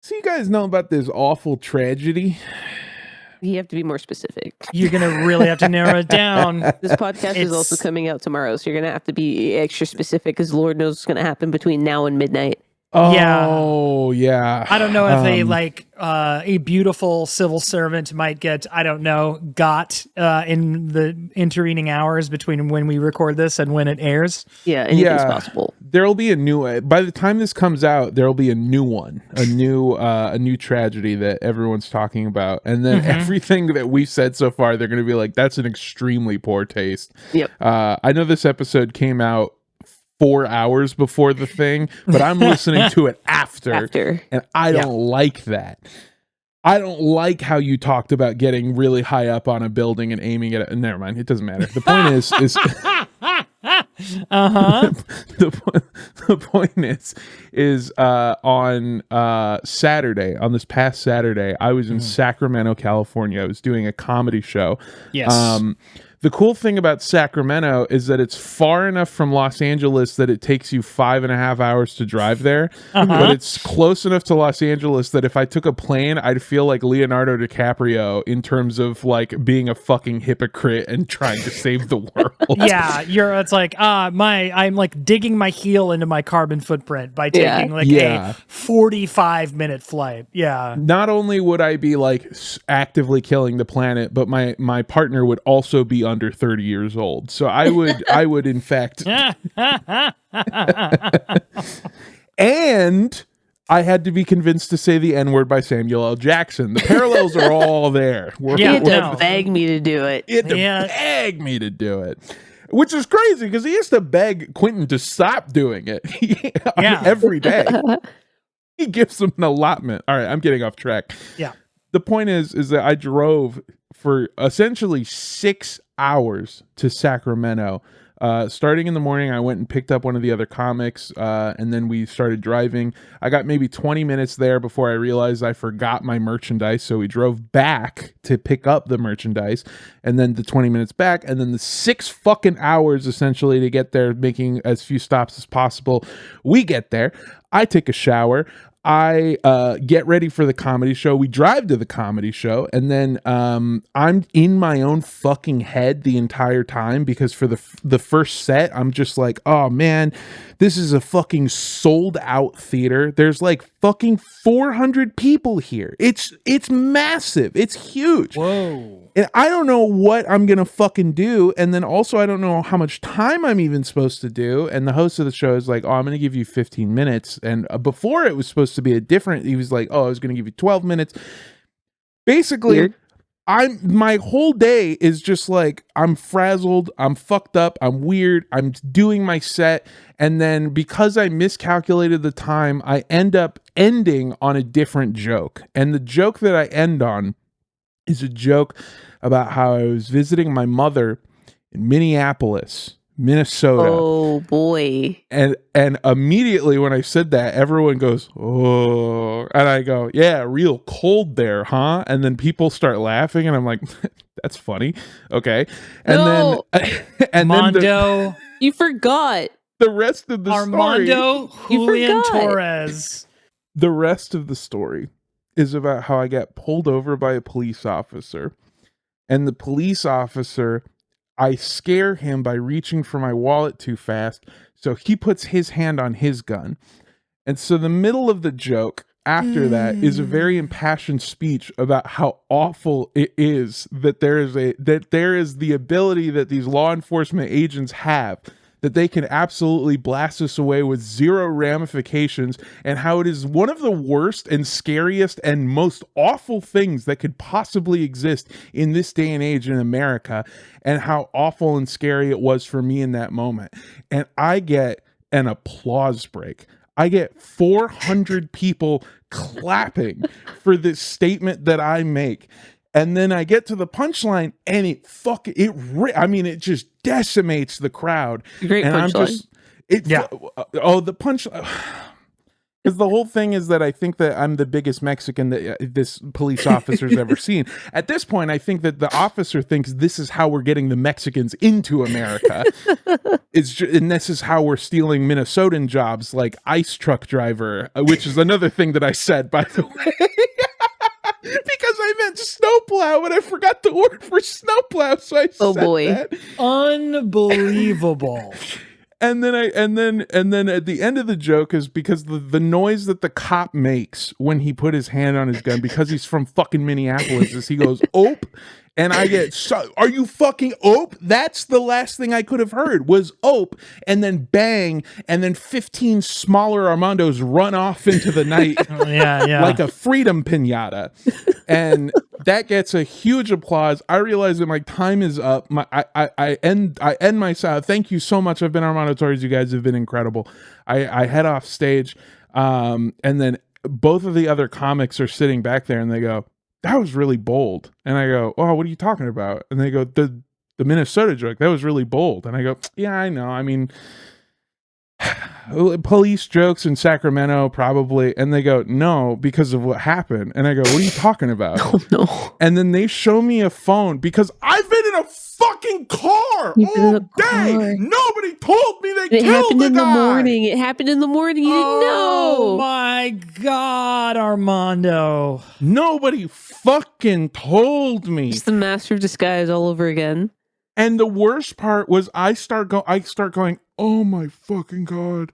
So you guys know about this awful tragedy? You have to be more specific. You're going to really have to narrow it down. This podcast is also coming out tomorrow, so you're going to have to be extra specific because Lord knows what's going to happen between now and midnight. Oh, yeah. I don't know if a beautiful civil servant might get, in the intervening hours between when we record this and when it airs. Yeah, anything's possible. There'll be a new, by the time this comes out, there'll be a new one, a new tragedy that everyone's talking about. And then everything that we've said so far, they're going to be like, that's an extremely poor taste. Yep. I know this episode came out 4 hours before the thing, but I'm listening to it after. And I don't like that. I don't like how you talked about getting really high up on a building and aiming at it. Never mind, it doesn't matter. The point is the point is on Saturday, on this past Saturday, I was in Sacramento, California. I was doing a comedy show. Yes. The cool thing about Sacramento is that it's far enough from Los Angeles that it takes you 5.5 hours to drive there, but it's close enough to Los Angeles that if I took a plane, I'd feel like Leonardo DiCaprio in terms of like being a fucking hypocrite and trying to save the world. Yeah, it's like I'm like digging my heel into my carbon footprint by taking a 45-minute flight. Yeah. Not only would I be like actively killing the planet, but my partner would also be under 30 years old. So I would in fact and I had to be convinced to say the N-word by Samuel L. Jackson. The parallels are all there. He had to beg me to do it. He had to beg me to do it. Which is crazy because he used to beg Quentin to stop doing it every day. He gives him an allotment. All right, I'm getting off track. Yeah. The point is that I drove for essentially 6 hours to Sacramento. Starting in the morning, I went and picked up one of the other comics, and then we started driving. I got maybe 20 minutes there before I realized I forgot my merchandise, so we drove back to pick up the merchandise, and then the 20 minutes back, and then the 6 fucking hours essentially to get there, making as few stops as possible. We get there. I take a shower. I get ready for the comedy show. We drive to the comedy show, and then I'm in my own fucking head the entire time because for the first set, I'm just like, oh man, this is a fucking sold out theater. There's like fucking 400 people here. It's massive. It's huge. Whoa. And I don't know what I'm going to fucking do. And then also, I don't know how much time I'm even supposed to do. And the host of the show is like, oh, I'm going to give you 15 minutes. And before it was supposed to be he was like, oh, I was going to give you 12 minutes. Basically, Weird. My whole day is just like, I'm frazzled. I'm fucked up. I'm weird. I'm doing my set. And then because I miscalculated the time, I end up ending on a different joke. And the joke that I end on is a joke about how I was visiting my mother in Minneapolis, Minnesota. Oh boy. And immediately when I said that, everyone goes, oh, and I go, yeah, real cold there, huh? And then people start laughing and I'm like, that's funny. Okay. And then Mondo. You forgot. The rest of the Armando story. Julian Torres. The rest of the story is about how I got pulled over by a police officer. And the police officer, I scare him by reaching for my wallet too fast, so he puts his hand on his gun. And so the middle of the joke after that is a very impassioned speech about how awful it is that there is the ability that these law enforcement agents have, that they can absolutely blast us away with zero ramifications, and how it is one of the worst and scariest and most awful things that could possibly exist in this day and age in America, and how awful and scary it was for me in that moment. And I get an applause break. I get 400 people clapping for this statement that I make. And then I get to the punchline, and it just decimates the crowd. Great and punchline. The punchline. Because the whole thing is that I think that I'm the biggest Mexican that this police officer's ever seen. At this point, I think that the officer thinks this is how we're getting the Mexicans into America. And this is how we're stealing Minnesotan jobs, like ice truck driver, which is another thing that I said, by the way. Because I meant snowplow, and I forgot the word for snowplow, so I said that. Unbelievable. And then at the end of the joke is because the noise that the cop makes when he put his hand on his gun, because he's from fucking Minneapolis, is he goes, "Ope." And I get, are you fucking ope? That's the last thing I could have heard was ope, and then bang, and then 15 smaller Armandos run off into the night like a freedom pinata. And that gets a huge applause. I realize that my time is up. I end my sound. Thank you so much. I've been Armando Torres. You guys have been incredible. I head off stage, and then both of the other comics are sitting back there, and they go, "That was really bold." And I go, "Oh, what are you talking about?" And they go, the Minnesota joke, that was really bold. And I go, "Yeah, I know. I mean, police jokes in Sacramento probably." And they go, "No, because of what happened." And I go, "What are you talking about?" Oh, no. And then they show me a phone, because I've been in a fucking car all day. Nobody told me they killed the guy. It happened in the morning. You didn't know. Oh my God, Armando. Nobody fucking told me. It's the master of disguise all over again. And the worst part was I start going, "Oh my fucking God.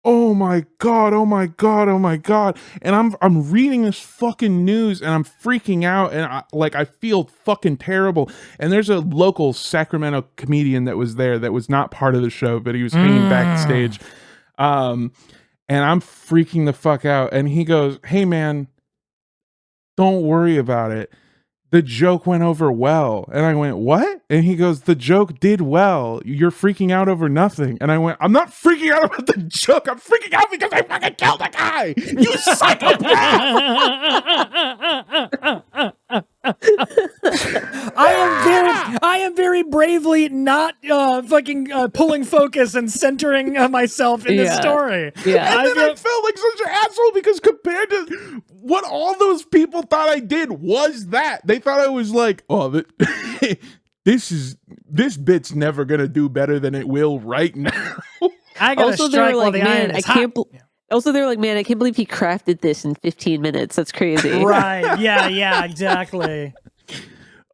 Oh my God. Oh my God. Oh my God." And I'm reading this fucking news, and I'm freaking out, and I feel fucking terrible. And there's a local Sacramento comedian that was there that was not part of the show, but he was hanging backstage. And I'm freaking the fuck out. And he goes, "Hey man, don't worry about it. The joke went over well." And I went, "What?" And he goes, "The joke did well. You're freaking out over nothing." And I went, "I'm not freaking out about the joke. I'm freaking out because I fucking killed a guy. You psychopath." I am very bravely not pulling focus and centering myself in this story. Yeah. And then I felt like such an asshole, because compared to what all those people thought I did was that. They thought I was like, "Oh, this bit's never gonna do better than it will right now." I gotta strike while the iron is hot. Also, they're like, "Man, I can't believe he crafted this in 15 minutes. That's crazy." Right. Yeah, exactly.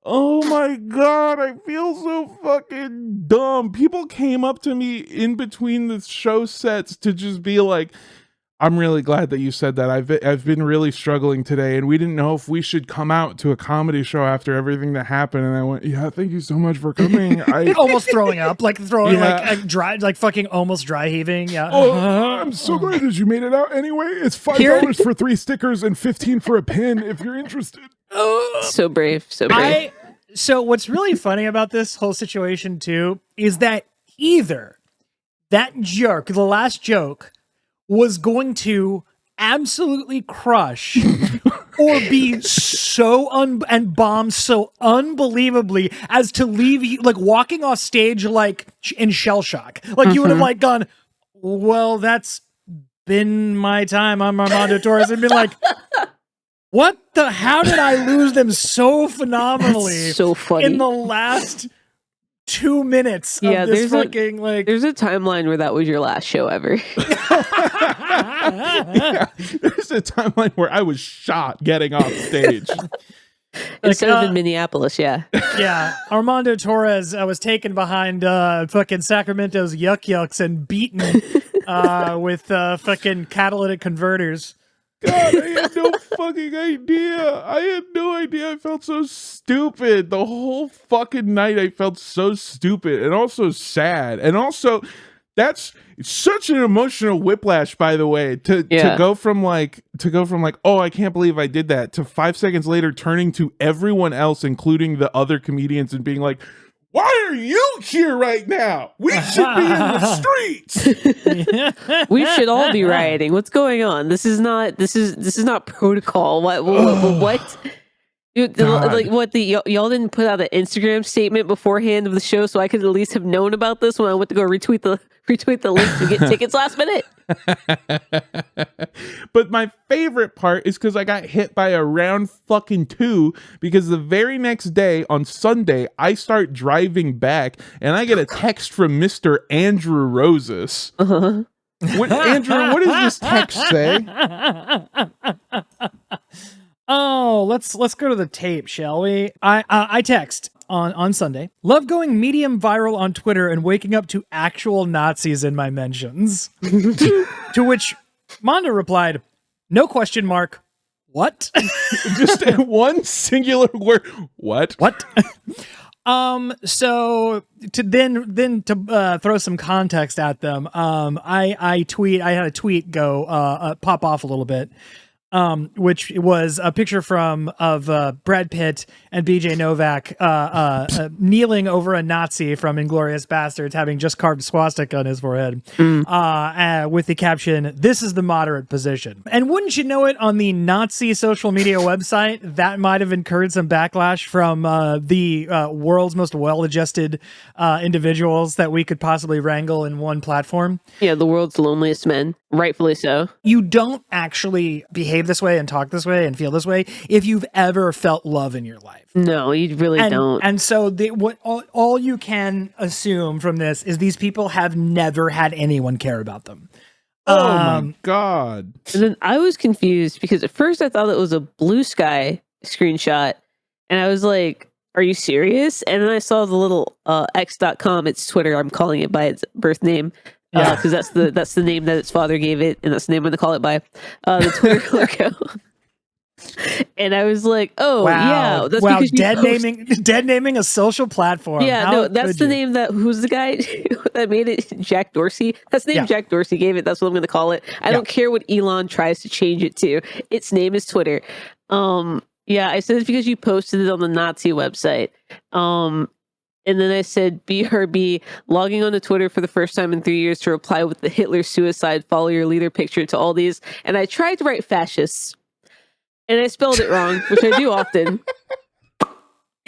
Oh my God, I feel so fucking dumb. People came up to me in between the show sets to just be like, "I'm really glad that you said that. I've been really struggling today, and we didn't know if we should come out to a comedy show after everything that happened." And I went, "Yeah, thank you so much for coming." I almost throwing up, like fucking almost dry heaving. Yeah. "Oh, I'm so glad that you made it out anyway. It's $5 for 3 stickers and 15 for a pin if you're interested." So brave. So what's really funny about this whole situation too is that either that joke, the last joke, was going to absolutely crush or be so and bomb so unbelievably as to leave you like walking off stage like in shell shock. Like you would have like gone, "Well, that's been my time. I'm Armando Torres," and been like, how did I lose them so phenomenally? That's so funny. In the last 2 minutes of this fucking like... There's a timeline where that was your last show ever. Yeah, there's a timeline where I was shot getting off stage. Instead of in Minneapolis, yeah. Yeah, Armando Torres was taken behind fucking Sacramento's Yuck Yucks and beaten with fucking catalytic converters. God, I had no fucking idea. I felt so stupid. The whole fucking night I felt so stupid and also sad. And also, that's such an emotional whiplash, by the way, to go from like, "Oh, I can't believe I did that," to 5 seconds later turning to everyone else, including the other comedians, and being like, "Why are you here right now? We should be in the streets." We should all be rioting. What's going on? This is not protocol. What? Dude, like what y'all didn't put out an Instagram statement beforehand of the show, so I could at least have known about this when I went to go retweet the link to get tickets last minute. But my favorite part is because I got hit by a round fucking 2 because the very next day on Sunday I start driving back and I get a text from Mr. Andrew Roses. Uh-huh. Andrew, what does this text say? Oh, let's go to the tape, shall we? I text on Sunday. Love going medium viral on Twitter and waking up to actual Nazis in my mentions. To which Mondo replied, "No question mark. What?" Just one singular word. What? What? So to throw some context at them, I had a tweet go pop off a little bit. Which was a picture of Brad Pitt and BJ Novak kneeling over a Nazi from Inglourious Bastards, having just carved a swastika on his forehead, with the caption, "This is the moderate position." And wouldn't you know it, on the Nazi social media website, that might have incurred some backlash from the world's most well-adjusted individuals that we could possibly wrangle in one platform. Yeah, the world's loneliest men, rightfully so. You don't actually behave this way and talk this way and feel this way if you've ever felt love in your life. No, you really don't. And so all you can assume from this is these people have never had anyone care about them. Oh my God. And then I was confused because at first I thought it was a Blue Sky screenshot. And I was like, are you serious? And then I saw the little x.com, it's Twitter, I'm calling it by its birth name. Because that's the name that its father gave it, and that's the name I'm going to call it by, the Twitter logo. And I was like, oh, wow. yeah. That's wow, because dead naming a social platform. Yeah, no, that's the name who's the guy that made it? Jack Dorsey. That's the name Jack Dorsey gave it. That's what I'm going to call it. I don't care what Elon tries to change it to. Its name is Twitter. Yeah, I said it's because you posted it on the Nazi website. And then I said, BRB, logging onto Twitter for the first time in 3 years to reply with the Hitler suicide, follow your leader picture to all these. And I tried to write fascists. And I spelled it wrong, which I do often.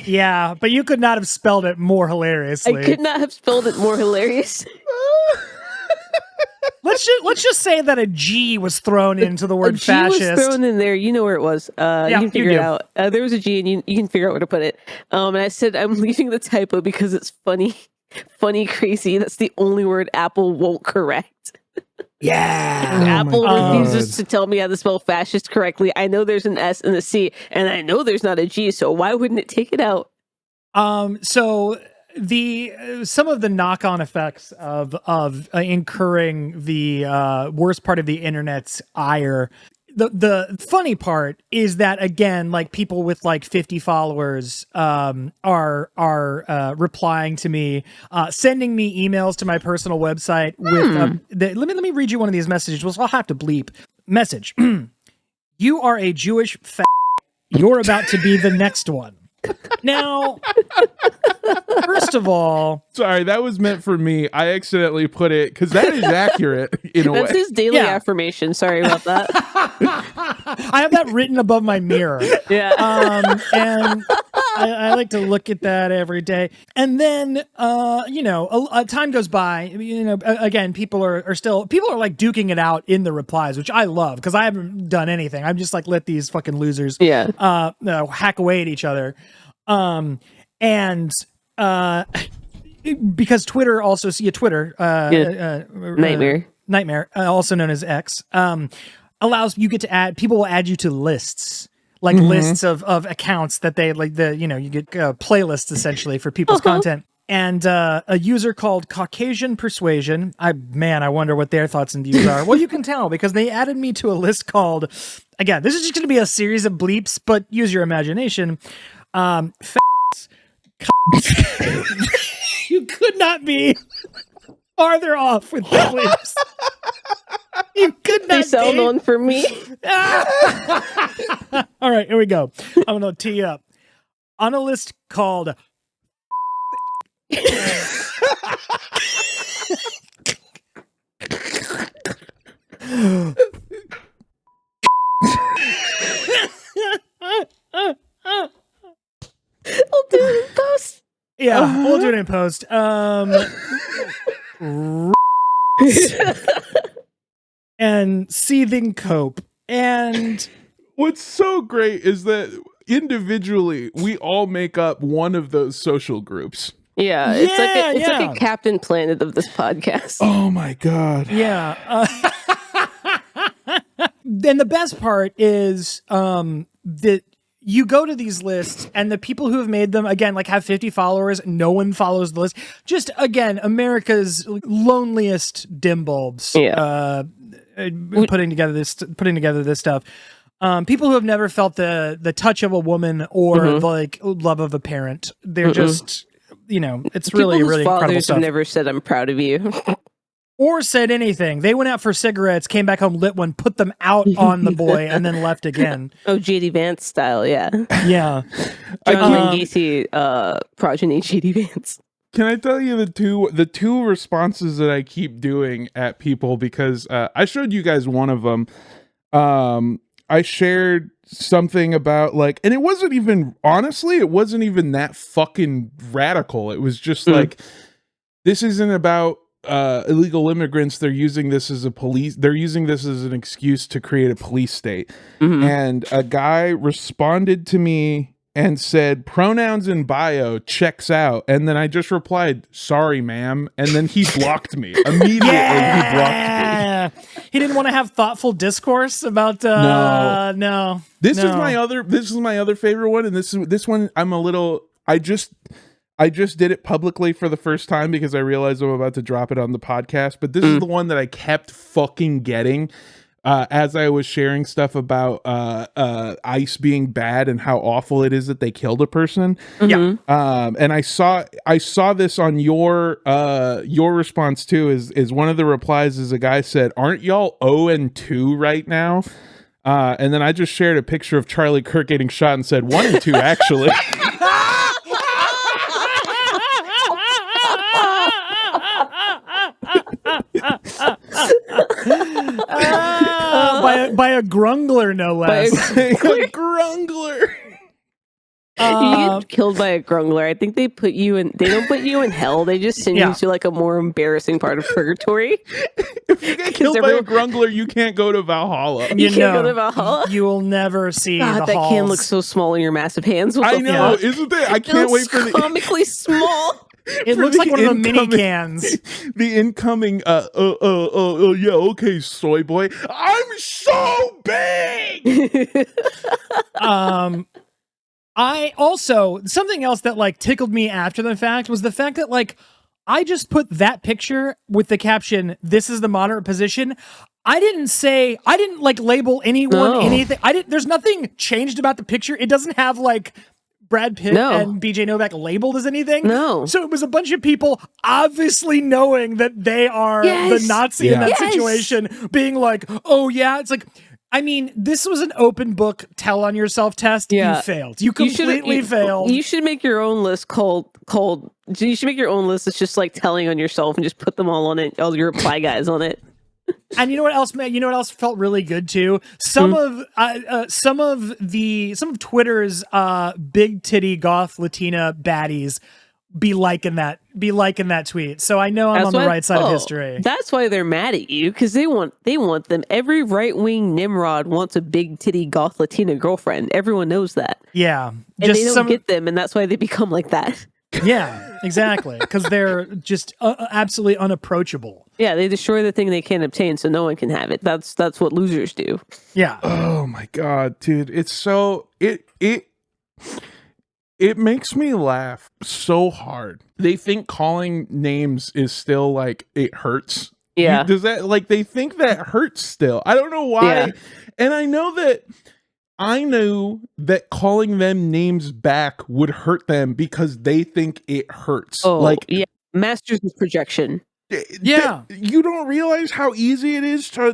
Yeah, but you could not have spelled it more hilariously. I could not have spelled it more hilarious. Let's just say that a G was thrown into the word fascist. A G was thrown in there. You know where it was. You can figure it out. There was a G, and you can figure out where to put it. And I said, I'm leaving the typo because it's funny, crazy. That's the only word Apple won't correct. Yeah. Apple refuses to tell me how to spell fascist correctly. I know there's an S and a C, and I know there's not a G, so why wouldn't it take it out? So some of the knock-on effects of incurring the worst part of the internet's ire. The funny part is that, again, like, people with like 50 followers are replying to me, sending me emails to my personal website with let me read you one of these messages. Well, I'll have to bleep. Message. You are a Jewish You're about to be the next one. Now, first of all, sorry, that was meant for me. I accidentally put it because that is accurate in a way. That's his daily affirmation. Sorry about that. I have that written above my mirror. Yeah. And I like to look at that every day. And then, time goes by. Again, people are like duking it out in the replies, which I love because I haven't done anything. I'm just like, let these fucking losers, hack away at each other. Because Twitter also Nightmare, also known as X, allows you people will add you to lists, like lists of accounts that they like, you get playlists essentially for people's content. And a user called Caucasian Persuasion, I wonder what their thoughts and views are. Well, you can tell because they added me to a list called, again, this is just going to be a series of bleeps, but use your imagination. You could not be farther off with the bleeps. You could not. They sound on for me. All right, here we go. I'm going to tee up on a list called Yeah, we'll do it in post. And seething cope. And what's so great is that individually we all make up one of those social groups. Yeah, it's like a Captain Planet of this podcast. Oh my god. Yeah. Then the best part is that you go to these lists and the people who have made them, again, like have 50 followers, no one follows the list. Just, again, America's loneliest dim bulbs putting together this stuff. People who have never felt the touch of a woman or the like love of a parent. They're just, it's really incredible fathers stuff. Have never said, "I'm proud of you." Or said anything. They went out for cigarettes, came back home, lit one, put them out on the boy, and then left again. Oh, JD Vance style, yeah. Yeah. John Wayne Gacy, progeny JD Vance. Can I tell you the two responses that I keep doing at people, because I showed you guys one of them. I shared something about and it wasn't even that fucking radical. It was just like, this isn't about illegal immigrants. They're using this as an excuse to create a police state. And a guy responded to me and said, "Pronouns in bio checks out." And then I just replied, "Sorry, ma'am." And then he blocked me immediately. He blocked me. He didn't want to have thoughtful discourse about no. This is my other favorite one, and this one I just did it publicly for the first time because I realized I'm about to drop it on the podcast. But this is the one that I kept fucking getting as I was sharing stuff about ICE being bad and how awful it is that they killed a person. Yeah. And I saw this on your response too. Is one of the replies is a guy said, "Aren't y'all 0-2 right now?" And then I just shared a picture of Charlie Kirk getting shot and said 1-2 actually. By a grungler, no less. A grungler. You get killed by a grungler. I think they don't put you in hell. They just send you to like a more embarrassing part of purgatory. If you get killed by a grungler, you can't go to Valhalla. You can't go to Valhalla. You will never see the that halls. can look so small in your massive hands. I know, isn't it? I can't wait for the comically small. It looks like one of the mini cans. The incoming, yeah, okay, soy boy. I'm so big! I also, something else that tickled me after the fact was the fact that I just put that picture with the caption, "This is the moderate position." I didn't label anyone anything. There's nothing changed about the picture. It doesn't have Brad Pitt and BJ Novak labeled as anything. No. So it was a bunch of people obviously knowing that they are the Nazi in that situation, being like, "Oh yeah." It's like, I mean, this was an open book tell on yourself test. You failed. You completely failed. You should make your own list called. You should make your own list that's just telling on yourself and just put them all on it. All your reply guys on it. And you know what else, man? You know what else felt really good too? Some of Twitter's big titty goth Latina baddies be liking that tweet. So I know I'm on the right side of history. That's why they're mad at you, because they want them. Every right wing Nimrod wants a big titty goth Latina girlfriend. Everyone knows that. Yeah, and they don't get them, and that's why they become like that. Yeah, exactly. Because they're just absolutely unapproachable. Yeah, they destroy the thing they can't obtain, so no one can have it. That's what losers do. Yeah. Oh my god, dude! It's so it makes me laugh so hard. They think calling names is still it hurts. Yeah. Does that they think that hurts still? I don't know why. Yeah. And I know that calling them names back would hurt them because they think it hurts. Oh, yeah. Masters of projection. Yeah. You don't realize how easy it is to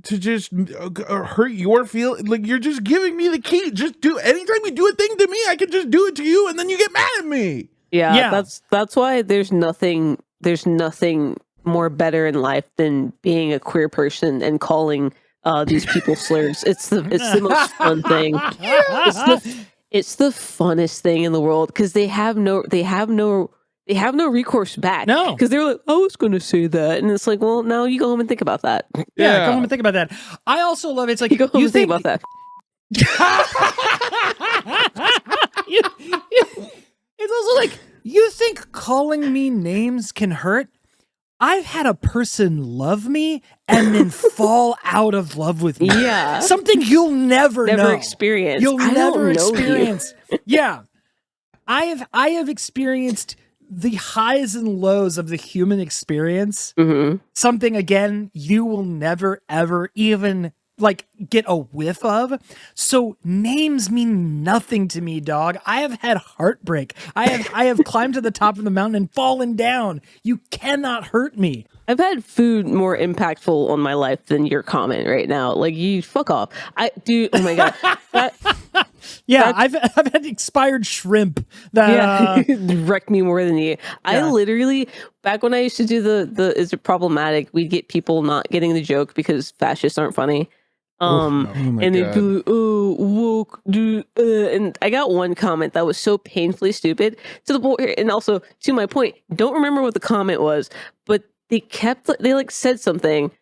just hurt your feel. You're just giving me the key. Just do, anytime you do a thing to me, I can just do it to you, and then you get mad at me. Yeah. That's why there's nothing more better in life than being a queer person and calling these people slurs. It's the most fun thing. It's the funnest thing in the world because they have no recourse back. No. Because they're like, I was going to say that. And it's like, well, now you go home and think about that. Yeah, go home and think about that. I also love it. It's like, You go home and think about that. It's also like, you think calling me names can hurt? I've had a person love me and then fall out of love with me. Yeah. Something you'll never know. experience. You'll I never don't know experience. Yeah. I have experienced the highs and lows of the human experience. Mm-hmm. Something, again, you will never, ever even like get a whiff of. So names mean nothing to me, dog. I have had heartbreak. I have climbed to the top of the mountain and fallen down. You cannot hurt me. I've had food more impactful on my life than your comment right now. Like, you fuck off. Oh my God. I've had expired shrimp that wrecked me more than you. Yeah. I literally, back when I used to do the is it problematic, we'd get people not getting the joke because fascists aren't funny. And they'd be like, oh, woke, and I got one comment that was so painfully stupid to the point, and also to my point, don't remember what the comment was, but they said something,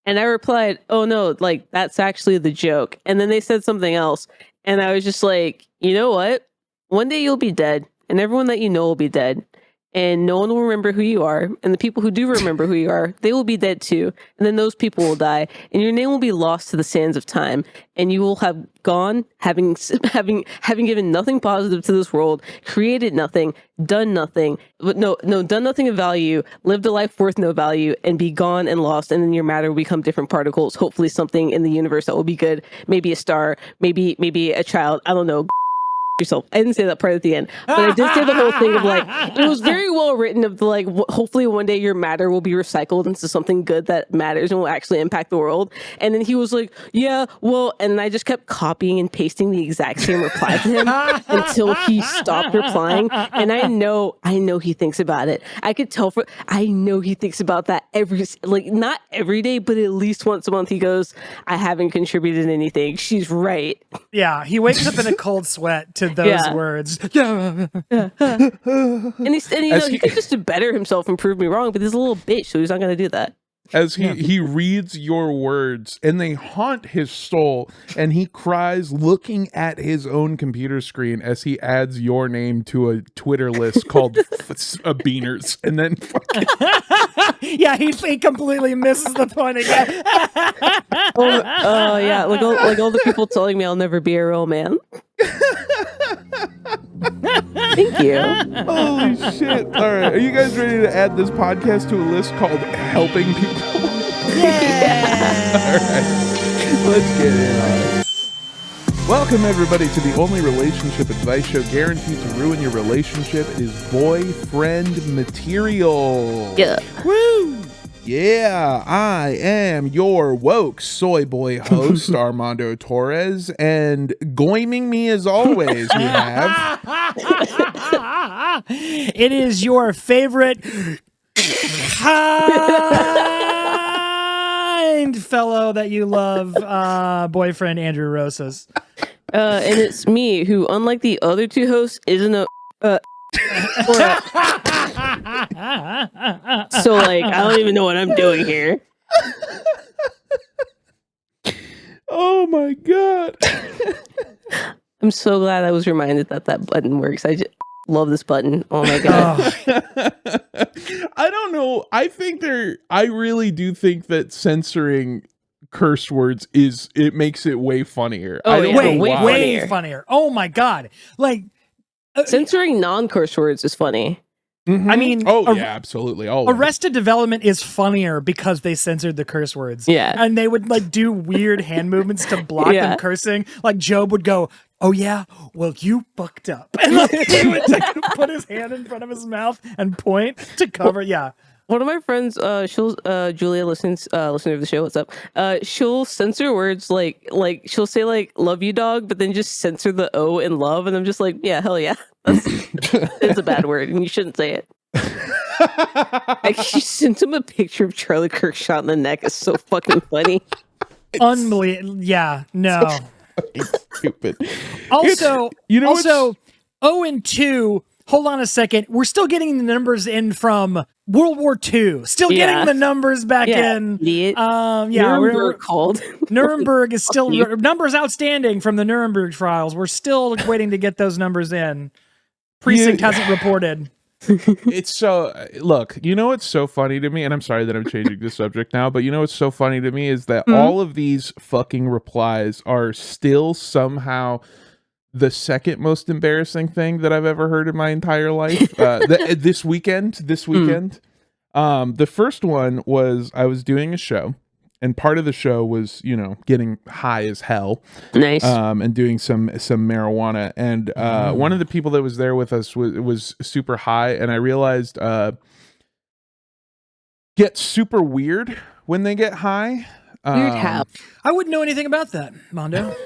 and I replied, oh no, like, that's actually the joke. And then they said something else, and I was just like, you know what? One day you'll be dead, and everyone that you know will be dead. And no one will remember who you are. And the people who do remember who you are, they will be dead too. And then those people will die. And your name will be lost to the sands of time. And you will have gone, having given nothing positive to this world, created nothing, done nothing, but done nothing of value, lived a life worth no value, and be gone and lost. And then your matter will become different particles. Hopefully something in the universe that will be good. Maybe a star, maybe a child. I don't know. Yourself. I didn't say that part at the end, but I did say the whole thing of like, it was very well written of the like, hopefully one day your matter will be recycled into something good that matters and will actually impact the world. And then he was like, yeah, well, and I just kept copying and pasting the exact same reply to him until he stopped replying. And I know he thinks about it. I know he thinks about that not every day, but at least once a month he goes, I haven't contributed anything. She's right. Yeah, he wakes up in a cold sweat to those words. Yeah. And he could just to better himself and prove me wrong, but he's a little bitch, so he's not going to do that. As he reads your words and they haunt his soul, and he cries looking at his own computer screen as he adds your name to a Twitter list called Beaners, and then yeah, he completely misses the point again. Oh yeah, like all the people telling me I'll never be a real man. Thank you. Holy shit. All right. Are you guys ready to add this podcast to a list called Helping People? Yeah. All right. Let's get in on it. Welcome, everybody, to the only relationship advice show guaranteed to ruin your relationship. It is Boyfriend Material. Yeah. Woo! Yeah, I am your woke soy boy host, Armando Torres, and goiming me as always, we have... It is your favorite kind fellow that you love, boyfriend Andrew Rosas. And it's me, who, unlike the other two hosts, isn't a... So like, I don't even know what I'm doing here. Oh my god. I'm so glad I was reminded that button works. I just love this button. Oh my god. I don't know. I really do think that censoring curse words makes it way funnier. Oh, I don't know why. Way funnier. Oh my god. Like censoring non-curse words is funny. Mm-hmm. I mean, absolutely. Always. Arrested Development is funnier because they censored the curse words. Yeah. And they would like do weird hand movements to block them cursing. Like Job would go, oh yeah, well you fucked up. And like, he would put his hand in front of his mouth and point to cover. Yeah. One of my friends, Julia listener of the show, what's up? She'll censor words like she'll say like "love you, dog," but then just censor the O in love, and I'm just like, yeah, hell yeah, it's a bad word, and you shouldn't say it. Like, she sent him a picture of Charlie Kirk shot in the neck. It's so fucking funny. Unbelievable. Yeah, no. Stupid. Also, you know, also 0-2. Hold on a second. We're still getting the numbers in from World War II. Still getting the numbers back in. Idiot. Yeah, Nuremberg called. Nuremberg is still numbers outstanding from the Nuremberg trials. We're still waiting to get those numbers in. Precinct hasn't reported. It's so look, you know what's so funny to me, and I'm sorry that I'm changing the subject now, but you know what's so funny to me is that all of these fucking replies are still somehow the second most embarrassing thing that I've ever heard in my entire life. This weekend. The first one was I was doing a show, and part of the show was, you know, getting high as hell. Nice. And doing some marijuana. And one of the people that was there with us was super high, and I realized get super weird when they get high. Weird how? I wouldn't know anything about that, Mondo.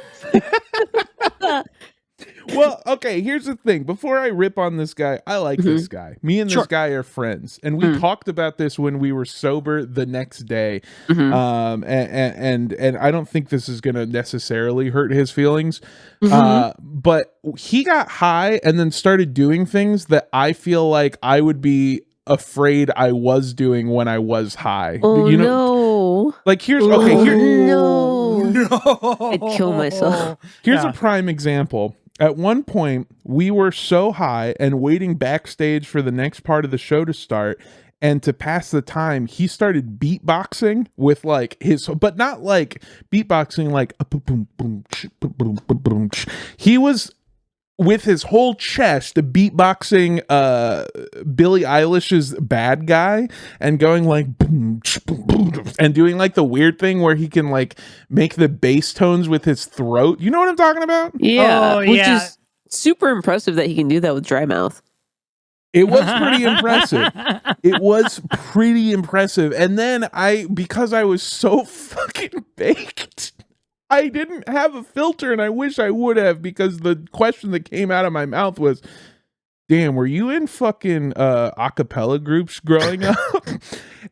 Well, okay, here's the thing. Before I rip on this guy, I like this guy. Me and this guy are friends. And we talked about this when we were sober the next day. And I don't think this is going to necessarily hurt his feelings. But he got high and then started doing things that I feel like I would be afraid I was doing when I was high. Oh, you know, no. like here's No. No. I'd kill myself. Here's a prime example. At one point, we were so high and waiting backstage for the next part of the show to start, and to pass the time, he started beatboxing with like his, but not like beatboxing like a boom boom boom boom boom. He was with his whole chest beatboxing Billie Eilish's Bad Guy and going like boom, boom, boom, and doing like the weird thing where he can like make the bass tones with his throat. You know what I'm talking about? Yeah. Oh, Which yeah. is super impressive that he can do that with dry mouth. It was pretty impressive. It was pretty impressive. And then because I was so fucking baked, I didn't have a filter, and I wish I would have, because the question that came out of my mouth was, damn, were you in fucking a cappella groups growing up?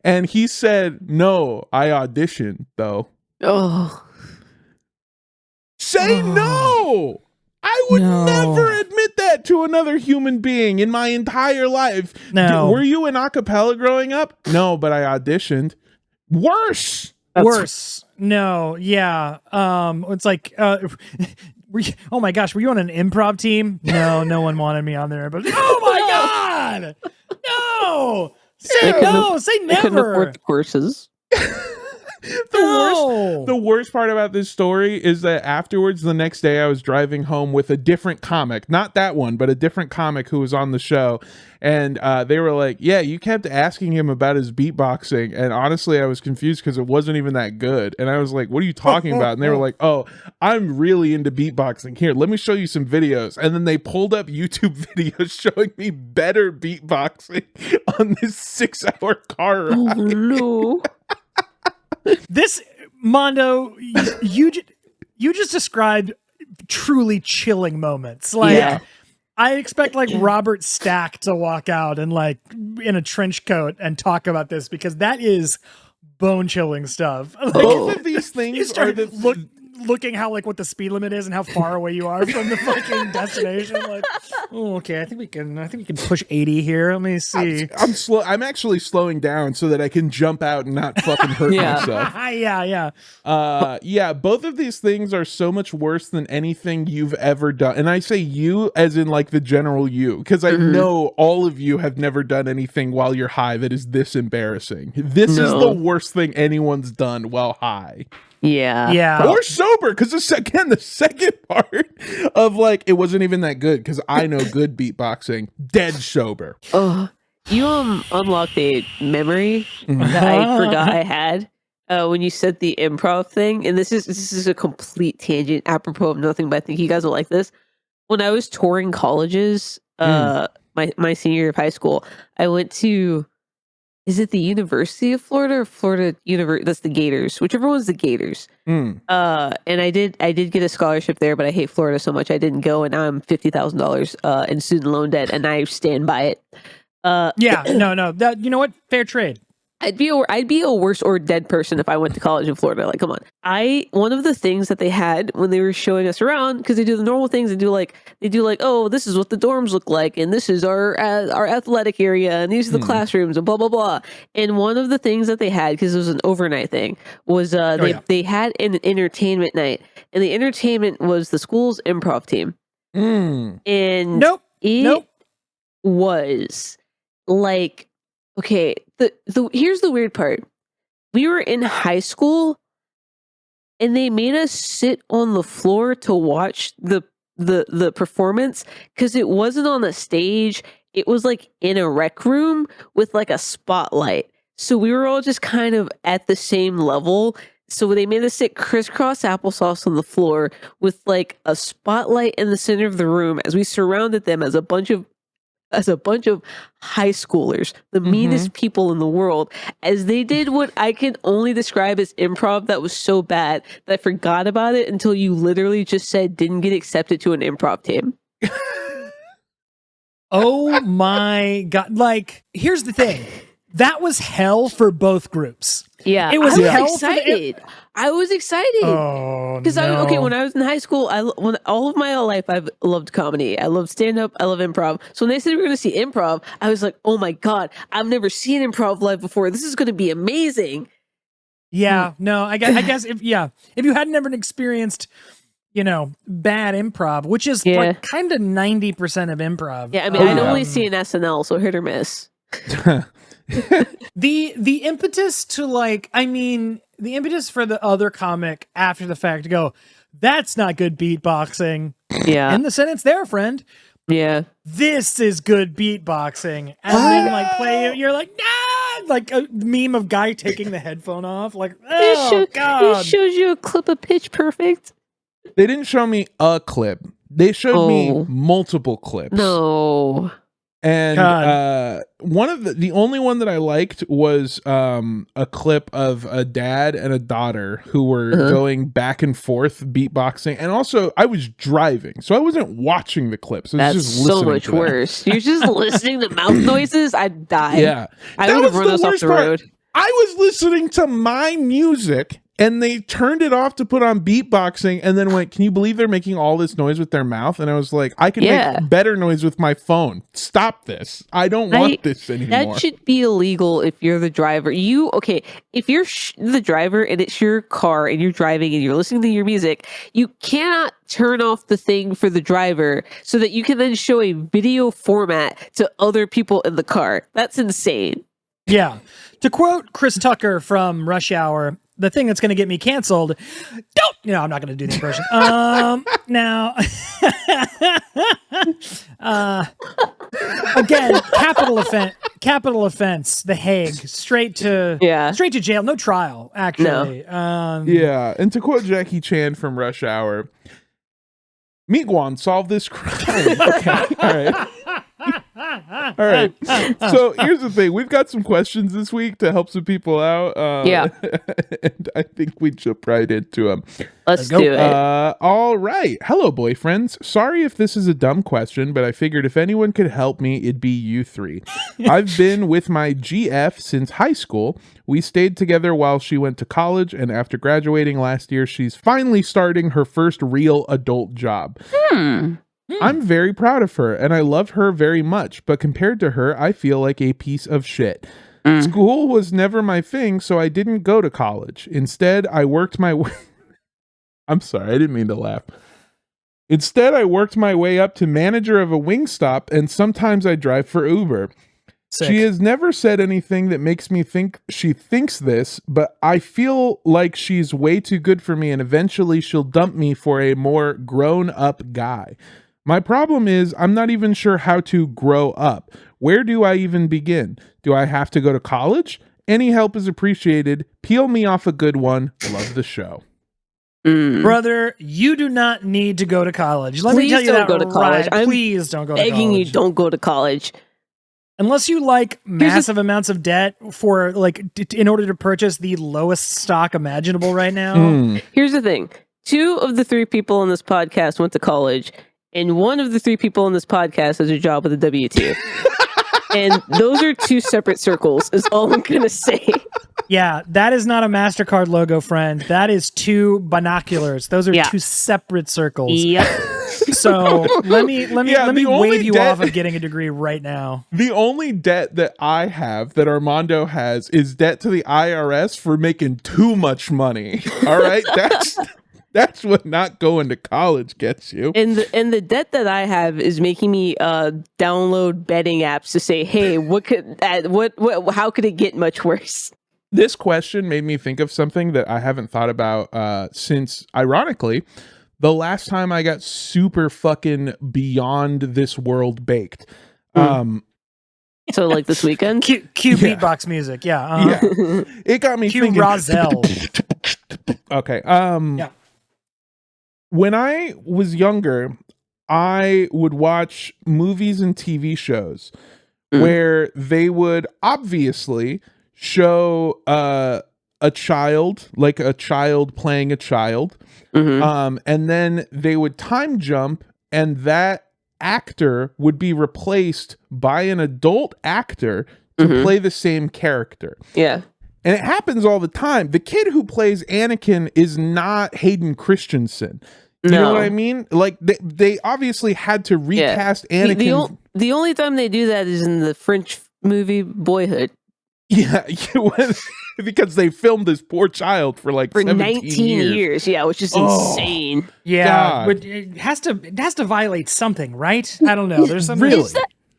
And he said, no, I auditioned though. Oh. Say no! I would never admit that to another human being in my entire life. No. Were you in a cappella growing up? No, but I auditioned. Worse. Worse. No. Yeah. It's like, oh my gosh, were you on an improv team? No, no one wanted me on there. But oh my god, no! Say no. Say I couldn't afford never. the courses. The worst part about this story is that afterwards, the next day, I was driving home with a different comic, not that one, but a different comic who was on the show, and they were like, yeah, you kept asking him about his beatboxing, and honestly I was confused because it wasn't even that good. And I was like, what are you talking about? And they were like, oh, I'm really into beatboxing. Here, let me show you some videos. And then they pulled up YouTube videos showing me better beatboxing on this 6-hour car ride. Oh, no. This Mondo, you just described truly chilling moments. Like, Yeah. I expect like Robert Stack to walk out and like in a trench coat and talk about this, because that is bone chilling stuff. Like, Both of these things you are start the looking how like what the speed limit is and how far away you are from the fucking destination. Like, oh, okay, I think we can push 80 here. Let me see. I'm actually slowing down so that I can jump out and not fucking hurt myself. Yeah. Both of these things are so much worse than anything you've ever done. And I say you as in like the general you, because I know all of you have never done anything while you're high that is this embarrassing. This is the worst thing anyone's done while high. Yeah. Or sober, because the second part of like, it wasn't even that good, because I know good beatboxing, dead sober. Oh, you unlocked a memory that I forgot I had when you said the improv thing. And this is a complete tangent, apropos of nothing, but I think you guys will like this. When I was touring colleges, my senior year of high school, I went to, is it the University of Florida or Florida University? That's the Gators, whichever one's the Gators. And I did get a scholarship there, but I hate Florida so much I didn't go, and now I'm $50,000 in student loan debt, and I stand by it. No. That, you know what? Fair trade. I'd be a worse or dead person if I went to college in Florida. Like, come on. One of the things that they had when they were showing us around, because they do the normal things, they do like, oh, this is what the dorms look like, and this is our athletic area, and these are the classrooms, and blah blah blah. And one of the things that they had, because it was an overnight thing, was they had an entertainment night, and the entertainment was the school's improv team. And it was like, okay, here's the weird part. We were in high school and they made us sit on the floor to watch the performance, because it wasn't on a stage. It was like in a rec room with like a spotlight. So we were all just kind of at the same level. So they made us sit crisscross applesauce on the floor with like a spotlight in the center of the room as we surrounded them as a bunch of high schoolers, the meanest people in the world, as they did what I can only describe as improv that was so bad that I forgot about it until you literally just said didn't get accepted to an improv team. Oh my God. Like, here's the thing. That was hell for both groups. Yeah, it was hell excited. I was excited. Oh, because when I was in high school, when all of my life I've loved comedy. I love stand up. I love improv. So when they said we were going to see improv, I was like, oh my God, I've never seen improv live before. This is going to be amazing. Yeah, no, I guess if you hadn't ever experienced, bad improv, which is like kind of 90% of improv. Yeah, I mean, I'd only seen SNL, so hit or miss. The impetus to the impetus for the other comic after the fact to go, that's not good beatboxing. Yeah. In the sentence there, friend. Yeah. This is good beatboxing. And then play it, you're like, nah! Like a meme of guy taking the headphone off. Like, oh God. It shows you a clip of Pitch Perfect. They didn't show me a clip. They showed me multiple clips. No. And the only one that I liked was a clip of a dad and a daughter who were going back and forth beatboxing. And also, I was driving, so I wasn't watching the clips. I was just listening so much worse. You're just listening to mouth noises. I'd die. Yeah, I would have run us off the road. I was listening to my music, and they turned it off to put on beatboxing, and then went, can you believe they're making all this noise with their mouth? And I was like, I can make better noise with my phone. Stop this. I don't want this anymore. That should be illegal if you're the driver. If you're the driver and it's your car and you're driving and you're listening to your music, you cannot turn off the thing for the driver so that you can then show a video format to other people in the car. That's insane. Yeah. To quote Chris Tucker from Rush Hour, the thing that's going to get me canceled. I'm not going to do the impression. Now, again, capital offense, The Hague, straight to jail, no trial, actually. No. And to quote Jackie Chan from Rush Hour, Miguan solved this crime. Okay, all right. All right. So here's the thing. We've got some questions this week to help some people out. And I think we jump right into them. Let's do it. All right. Hello, boyfriends. Sorry if this is a dumb question, but I figured if anyone could help me, it'd be you three. I've been with my GF since high school. We stayed together while she went to college, and after graduating last year, she's finally starting her first real adult job. I'm very proud of her, and I love her very much, but compared to her, I feel like a piece of shit. School was never my thing, so I didn't go to college. Instead, I worked my way... I'm sorry, I didn't mean to laugh. Instead, I worked my way up to manager of a Wingstop, and sometimes I drive for Uber. Sick. She has never said anything that makes me think she thinks this, but I feel like she's way too good for me, and eventually she'll dump me for a more grown-up guy. My problem is I'm not even sure how to grow up. Where do I even begin? Do I have to go to college? Any help is appreciated. Peel me off a good one. Love the show. Brother, you do not need to go to college. Let me tell you that. Go to college. Please don't go to college. Begging you, don't go to college. Unless you like massive amounts of debt for in order to purchase the lowest stock imaginable right now. Here's the thing. 2 of the 3 people on this podcast went to college, and 1 of the 3 people on this podcast has a job with a W-2. And those are two separate circles, is all I'm going to say. Yeah, that is not a MasterCard logo, friend. That is two binoculars. Those are two separate circles. Yep. So let me wave you debt, off of getting a degree right now. The only debt that I have that Armando has is debt to the IRS for making too much money. All right, that's what not going to college gets you. And the debt that I have is making me download betting apps to say, hey, how could it get much worse? This question made me think of something that I haven't thought about since, ironically, the last time I got super fucking beyond this world baked. So like this weekend? Cue beatbox music. Yeah. It got me thinking. Rozelle. Okay. When I was younger, I would watch movies and TV shows where they would obviously show a child, like a child playing a child. And then they would time jump, and that actor would be replaced by an adult actor to play the same character. Yeah. And it happens all the time. The kid who plays Anakin is not Hayden Christensen. You know what I mean? Like they obviously had to recast Anakin. The only time they do that is in the French movie Boyhood. Yeah, because they filmed this poor child for 19 years. Yeah, which is insane. Yeah, but it has to violate something, right? I don't know. There's something. Really?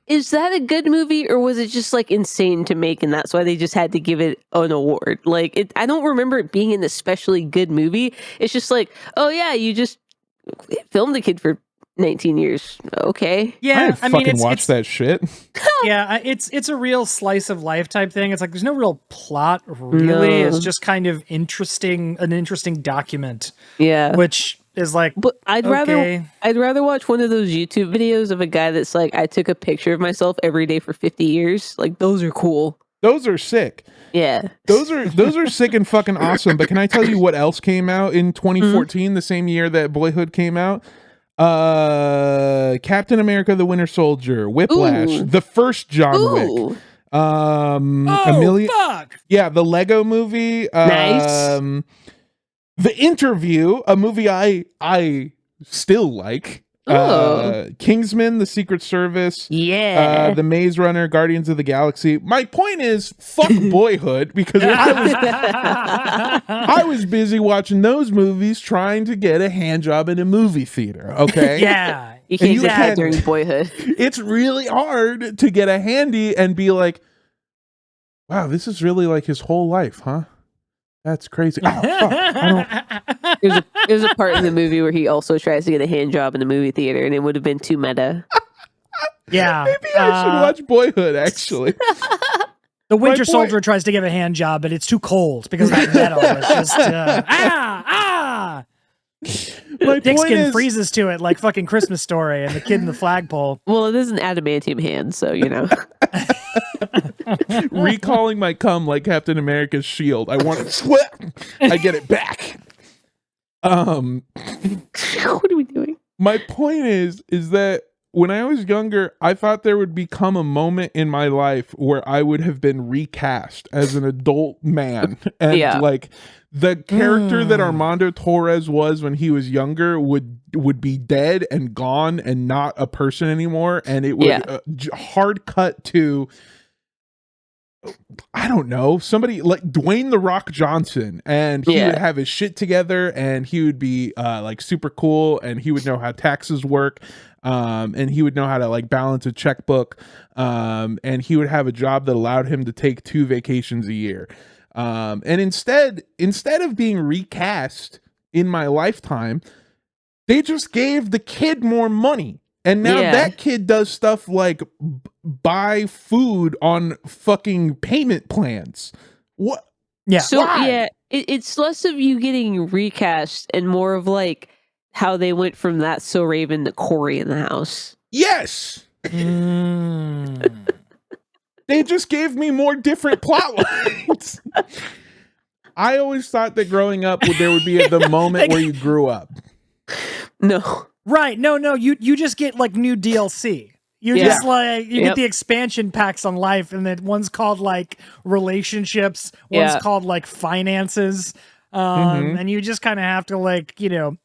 Is that a good movie, or was it just insane to make, and that's why they just had to give it an award? I don't remember it being an especially good movie. It's just oh yeah, you just filmed the kid for 19 years. Okay. Yeah, I mean, watch that shit. Yeah, it's a real slice of life type thing. It's there's no real plot, really. No. It's just kind of an interesting document. Yeah. Which is but I'd rather watch one of those YouTube videos of a guy that's I took a picture of myself every day for 50 years. Those are cool. Those are sick. Yeah. Those are sick and fucking awesome. But can I tell you what else came out in 2014, the same year that Boyhood came out? Captain America: The Winter Soldier, Whiplash, the first John Wick. Fuck! Yeah, the Lego movie. Nice. The Interview, a movie I still like. Kingsman: The Secret Service. Yeah. The Maze Runner, Guardians of the Galaxy. My point is, fuck Boyhood, because I was busy watching those movies trying to get a hand job in a movie theater. Okay. Yeah. You can't do that during Boyhood. It's really hard to get a handy and be like, wow, this is really his whole life, huh? That's crazy. Oh, fuck. There's a part in the movie where he also tries to get a hand job in the movie theater, and it would have been too meta. Yeah. Maybe I should watch Boyhood, actually. The Winter Soldier tries to give a hand job, but it's too cold because that metal is just Dickskin freezes to it like fucking Christmas Story and the kid in the flagpole. Well, it is an adamantium hand, so Recalling my cum like Captain America's shield. I want it. I get it back. What are we doing? My point is that when I was younger, I thought there would become a moment in my life where I would have been recast as an adult man. And the character that Armando Torres was when he was younger would be dead and gone and not a person anymore. And it would hard cut to, I don't know, somebody like Dwayne "The Rock" Johnson, and he would have his shit together, and he would be super cool, and he would know how taxes work, and he would know how to balance a checkbook, and he would have a job that allowed him to take 2 vacations a year. And instead of being recast in my lifetime, they just gave the kid more money. And now that kid does stuff like buy food on fucking payment plans. What? Yeah. So it's less of you getting recast and more of how they went from That's So Raven to Corey in the House. Yes. They just gave me more different plot lines. I always thought that growing up there would be the moment where you grew up. No. Right. No, you just get new DLC. You just like you get the expansion packs on life, and then one's called like relationships, one's called like finances. And you just kind of have to like,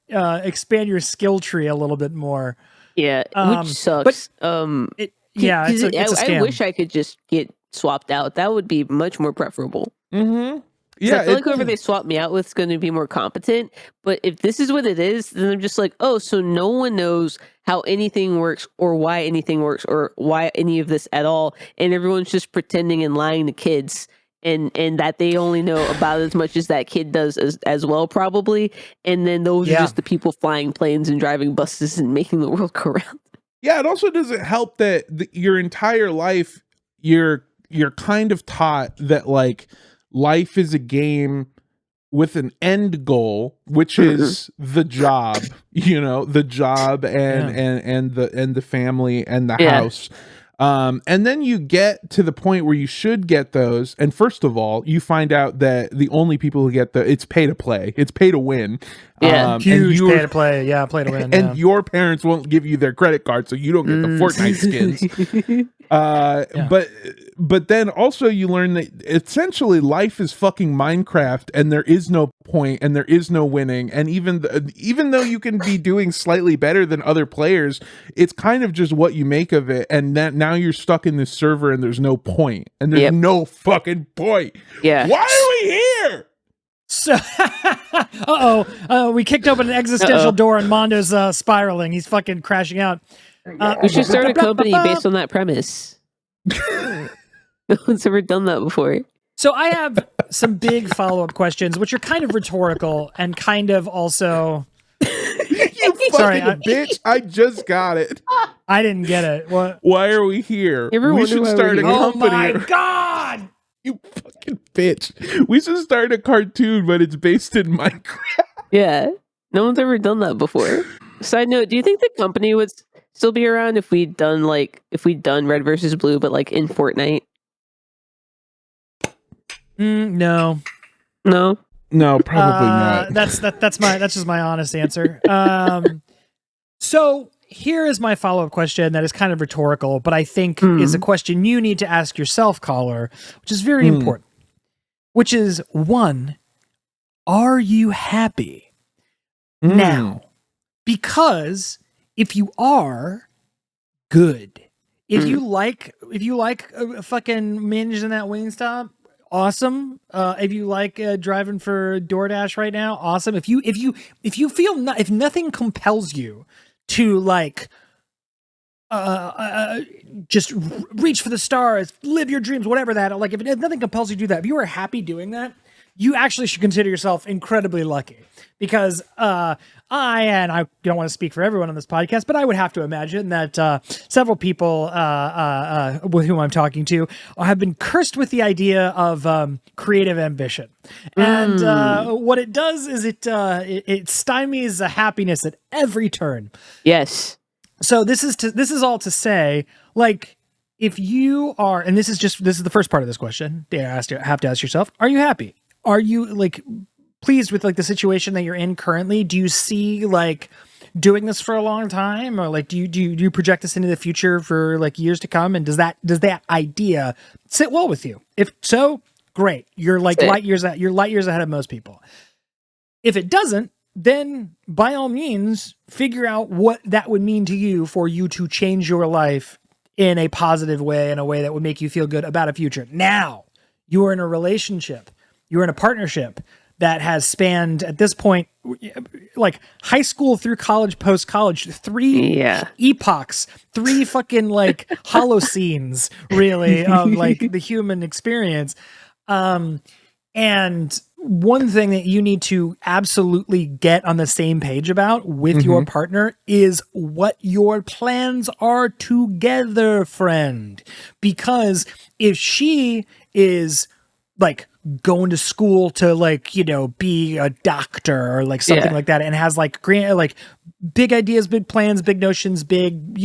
expand your skill tree a little bit more. Yeah, which sucks. It's a scam. I wish I could just get swapped out. That would be much more preferable. Mm-hmm. Yeah, I feel like whoever they swap me out with is going to be more competent. But if this is what it is, then I'm just like, oh, so no one knows how anything works or why anything works or why any of this at all. And everyone's just pretending and lying to kids. And that they only know about as much as that kid does as well, probably. And then those are just the people flying planes and driving buses and making the world go round. Yeah, it also doesn't help that your entire life, you're kind of taught that like life is a game with an end goal, which is the job, the job and the family and the house. And then you get to the point where you should get those, and first of all, you find out that the only people who get it's pay to play, it's pay to win. Huge pay to play, play to win. And your parents won't give you their credit card, so you don't get the Fortnite skins. But then also you learn that essentially life is fucking Minecraft, and there is no point, and there is no winning, and even though you can be doing slightly better than other players, it's kind of just what you make of it. And now you're stuck in this server, and there's no point, and there's no fucking point. Yeah, why are we here? So, we kicked open an existential door, and Mondo's spiraling. He's fucking crashing out. We should start a company based on that premise. No one's ever done that before. So I have some big follow-up questions, which are kind of rhetorical and kind of also... You fucking bitch! I just got it. I didn't get it. What? Why are we here? We should start a company. Oh my god! You fucking bitch! We should start a cartoon, but it's based in Minecraft. Yeah, no one's ever done that before. Side note: do you think the company would still be around if we'd done Red versus Blue, but like in Fortnite? No, probably not. That's just my honest answer. So here is my follow-up question that is kind of rhetorical, but I think is a question you need to ask yourself, caller, which is very important. Which is, one, are you happy now? Because if you are, good. If you like fucking managing that Wingstop, awesome. If you like driving for DoorDash right now, awesome. If you feel if nothing compels you to like just reach for the stars, live your dreams, whatever that, like if nothing compels you to do that, if you are happy doing that, you actually should consider yourself incredibly lucky. Because I don't want to speak for everyone on this podcast, but I would have to imagine that several people with whom I'm talking to have been cursed with the idea of creative ambition. And what it does is it stymies happiness at every turn. Yes. So this is all to say, like, if you are, and this is the first part of this question, you have to ask yourself, are you happy? Are you like pleased with like the situation that you're in currently? Do you see like doing this for a long time, or like do you project this into the future for like years to come? And does that idea sit well with you? If so, great. You're like light years ahead of most people. If it doesn't, then by all means figure out what that would mean to you for you to change your life in a positive way, in a way that would make you feel good about a future. Now you are in a relationship. You're in a partnership that has spanned, at this point, like high school through college, post-college, 3 epochs, 3 fucking like Holocene, really, of like the human experience. And one thing that you need to absolutely get on the same page about with your partner is what your plans are together, friend. Because if she is like going to school to like, be a doctor or like something like that, and has like big ideas, big plans, big notions, big,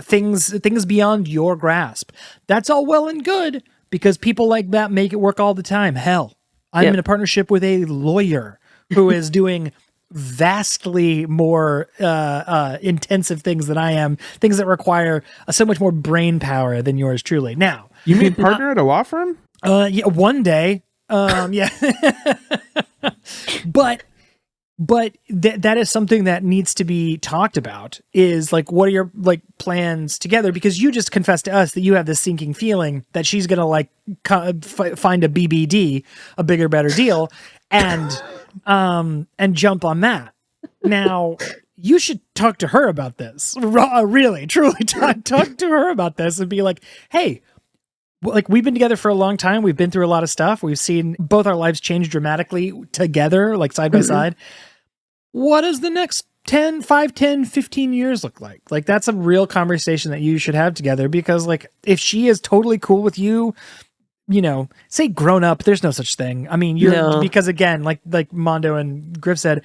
things beyond your grasp, that's all well and good, because people like that make it work all the time. Hell, I'm in a partnership with a lawyer who is doing vastly more intensive things than I am, things that require so much more brain power than yours truly. Now, You mean partner at a law firm? yeah, one day, yeah, but that is something that needs to be talked about, is like, what are your like plans together? Because you just confessed to us that you have this sinking feeling that she's going to like find a BBD, a bigger, better deal, and jump on that. Now, you should talk to her about this. Really, truly talk to her about this and be like, hey, like, we've been together for a long time. We've been through a lot of stuff. We've seen both our lives change dramatically together, like side by side. What does the next 10, 5, 10, 15 years look like? Like, that's a real conversation that you should have together, because like, if she is totally cool with you, you know, say grown up, there's no such thing. I mean, because again, like Mondo and Griff said,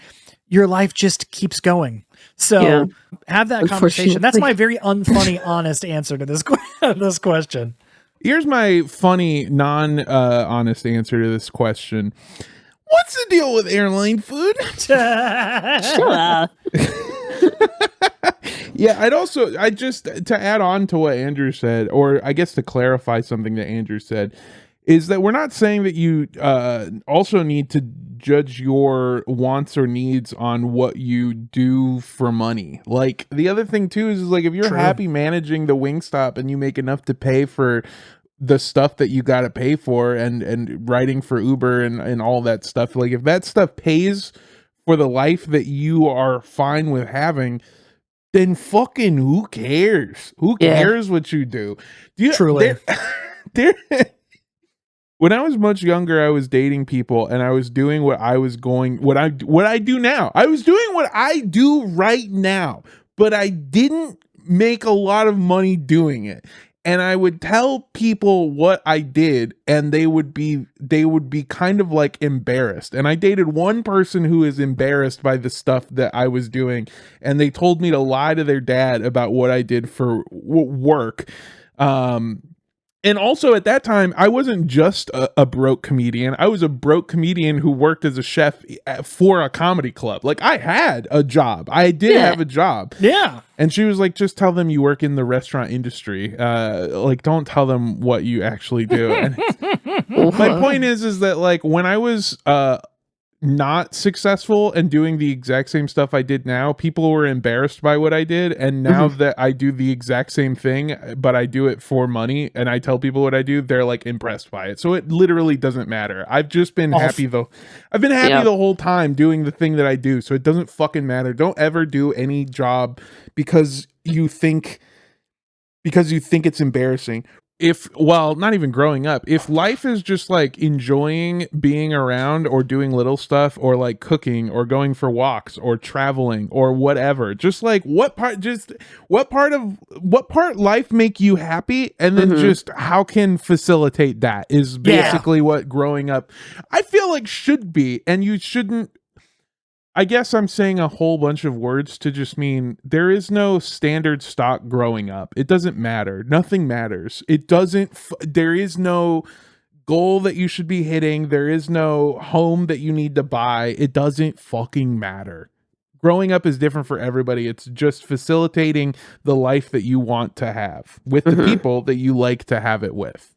your life just keeps going. So have that conversation. That's my very unfunny, honest answer to this question. Here's my funny, non-honest answer to this question. What's the deal with airline food? Yeah, to add on to what Andrew said, or I guess to clarify something that Andrew said, is that we're not saying that you also need to judge your wants or needs on what you do for money. Like, the other thing too is like, if you're happy managing the Wingstop and you make enough to pay for the stuff that you got to pay for, and writing for Uber and all that stuff, like, if that stuff pays for the life that you are fine with having, then fucking who cares? Who cares what you do? Truly. When I was much younger, I was dating people and I was doing what I do now. I was doing what I do right now, but I didn't make a lot of money doing it. And I would tell people what I did, and they would be kind of like embarrassed. And I dated one person who is embarrassed by the stuff that I was doing, and they told me to lie to their dad about what I did for work. And also at that time, I wasn't just a broke comedian. I was a broke comedian who worked as a chef for a comedy club. Like, I had a job. I did have a job. Yeah. And she was like, just tell them you work in the restaurant industry. Like, don't tell them what you actually do. And my point is that, like, when I was not successful and doing the exact same stuff I did now, people were embarrassed by what I did. And now that I do the exact same thing, but I do it for money, and I tell people what I do, they're like impressed by it. So it literally doesn't matter. I've just been happy though. I've been happy the whole time doing the thing that I do. So it doesn't fucking matter. Don't ever do any job because you think it's embarrassing. Not even growing up, if life is just like enjoying being around or doing little stuff, or like cooking or going for walks or traveling or whatever, just like what part life make you happy, and then just how can facilitate that is basically what growing up, I feel like, should be. And you shouldn't, I guess I'm saying a whole bunch of words to just mean there is no standard stock growing up. It doesn't matter. Nothing matters. There is no goal that you should be hitting. There is no home that you need to buy. It doesn't fucking matter. Growing up is different for everybody. It's just facilitating the life that you want to have with the people that you like to have it with.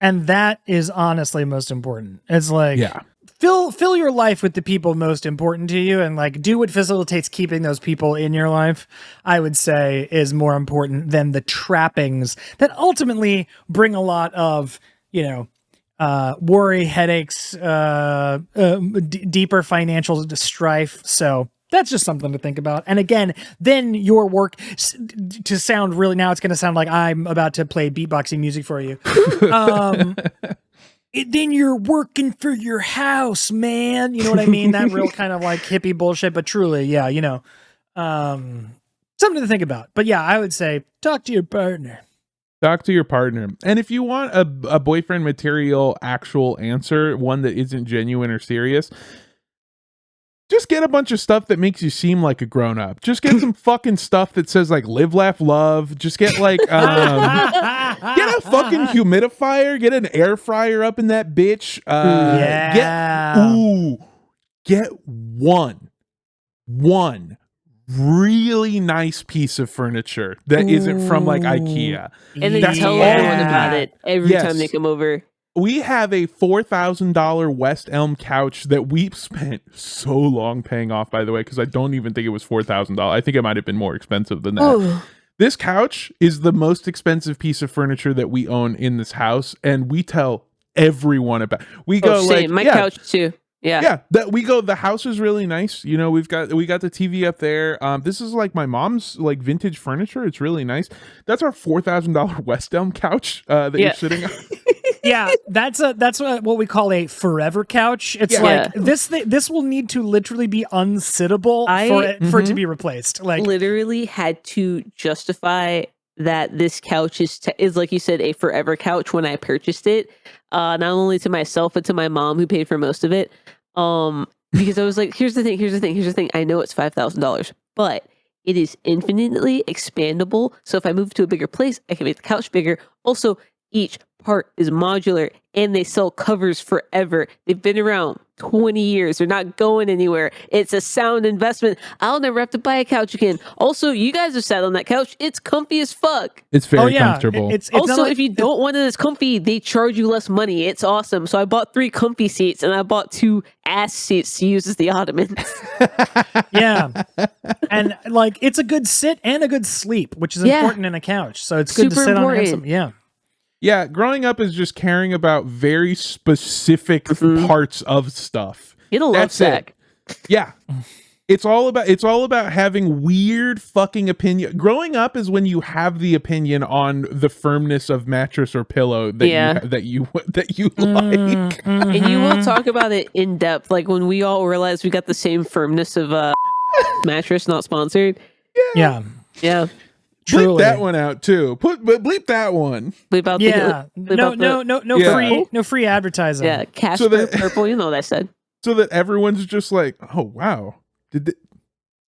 And that is honestly most important. It's like, fill your life with the people most important to you, and like do what facilitates keeping those people in your life, I would say, is more important than the trappings that ultimately bring a lot of, worry, headaches, deeper financial strife. So that's just something to think about. And again, then your work, to sound really, now it's going to sound like I'm about to play beatboxing music for you. Then you're working for your house, man. You know what I mean? That real kind of like hippie bullshit, but truly, something to think about. But yeah, I would say talk to your partner. Talk to your partner. And if you want a boyfriend material actual answer, one that isn't genuine or serious, just get a bunch of stuff that makes you seem like a grown up. Just get some fucking stuff that says like live, laugh, love. Just get like get a fucking humidifier, get an air fryer up in that bitch. Get one. one really nice piece of furniture that isn't from like IKEA. And then That's tell all everyone we about have. it every time they come over. We have a $4,000 West Elm couch that we've spent so long paying off, by the way, because I don't even think it was $4,000. I think it might have been more expensive than that. Oh. This couch is the most expensive piece of furniture that we own in this house, and we tell everyone about. We go same. My couch too. Yeah. That we go. The house is really nice. You know, we got the TV up there. This is like my mom's like vintage furniture. It's really nice. That's our $4,000 West Elm couch that you're sitting on. Yeah, that's what we call a forever couch. It's like this will need to literally be unsittable for it to be replaced. Like literally had to justify that this couch is like you said a forever couch when I purchased it, not only to myself but to my mom who paid for most of it. Because I was like, here's the thing. I know it's $5,000, but it is infinitely expandable. So if I move to a bigger place, I can make the couch bigger. Also, each part is modular and they sell covers forever. They've been around 20 years. They're not going anywhere. It's a sound investment. I'll never have to buy a couch again. Also, you guys have sat on that couch. It's comfy as fuck. It's very comfortable. It's also, if you don't want it as comfy, they charge you less money. It's awesome. So I bought 3 comfy seats and I bought 2 ass seats to use as the ottomans. Yeah. And like it's a good sit and a good sleep, which is important in a couch. So it's good to sit on and some, Yeah, growing up is just caring about very specific parts of stuff. Get a love sack. Yeah. It's all about having weird fucking opinion. Growing up is when you have the opinion on the firmness of mattress or pillow that you like. And you will talk about it in depth, like when we all realized we got the same firmness of mattress, not sponsored. Yeah. Bleep that one out too. Bleep that one. Bleep out no free advertising. Yeah, Casper Purple. You know what I said. So that everyone's just like, oh wow, did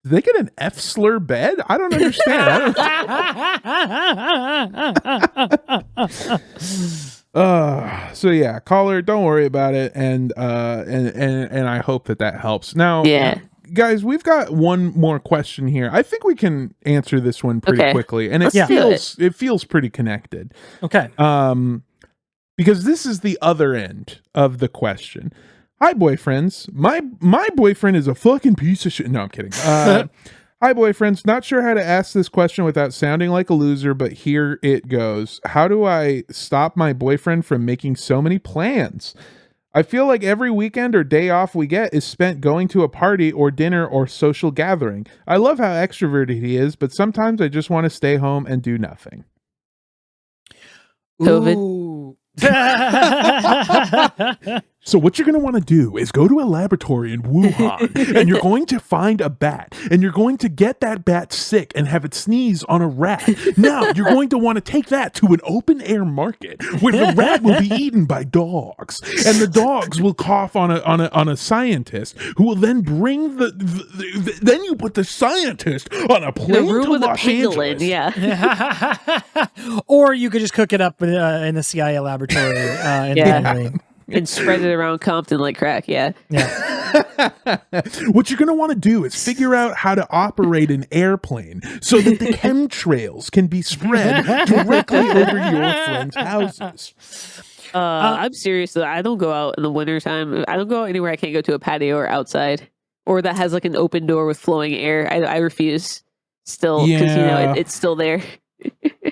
they get an F slur bed? I don't understand. So yeah, caller, don't worry about it, and I hope that helps. Now, guys, we've got one more question here. I think we can answer this one pretty quickly, and it feels pretty connected. Okay. Because this is the other end of the question. Hi, boyfriends. My boyfriend is a fucking piece of shit. No, I'm kidding. Hi, boyfriends. Not sure how to ask this question without sounding like a loser, but here it goes. How do I stop my boyfriend from making so many plans? I feel like every weekend or day off we get is spent going to a party or dinner or social gathering. I love how extroverted he is, but sometimes I just want to stay home and do nothing. COVID. So what you're going to want to do is go to a laboratory in Wuhan and you're going to find a bat and you're going to get that bat sick and have it sneeze on a rat. Now you're going to want to take that to an open air market where the rat will be eaten by dogs and the dogs will cough on a scientist who will then bring then you put the scientist on a plane to Los Angeles. Yeah. Or you could just cook it up in the CIA laboratory in Henry. And spread it around Compton like crack, Yeah. What you're going to want to do is figure out how to operate an airplane so that the chemtrails can be spread directly over your friends' houses. I'm serious though. I don't go out in the wintertime. I don't go out anywhere I can't go to a patio or outside. Or that has like an open door with flowing air. I refuse still because it's still there.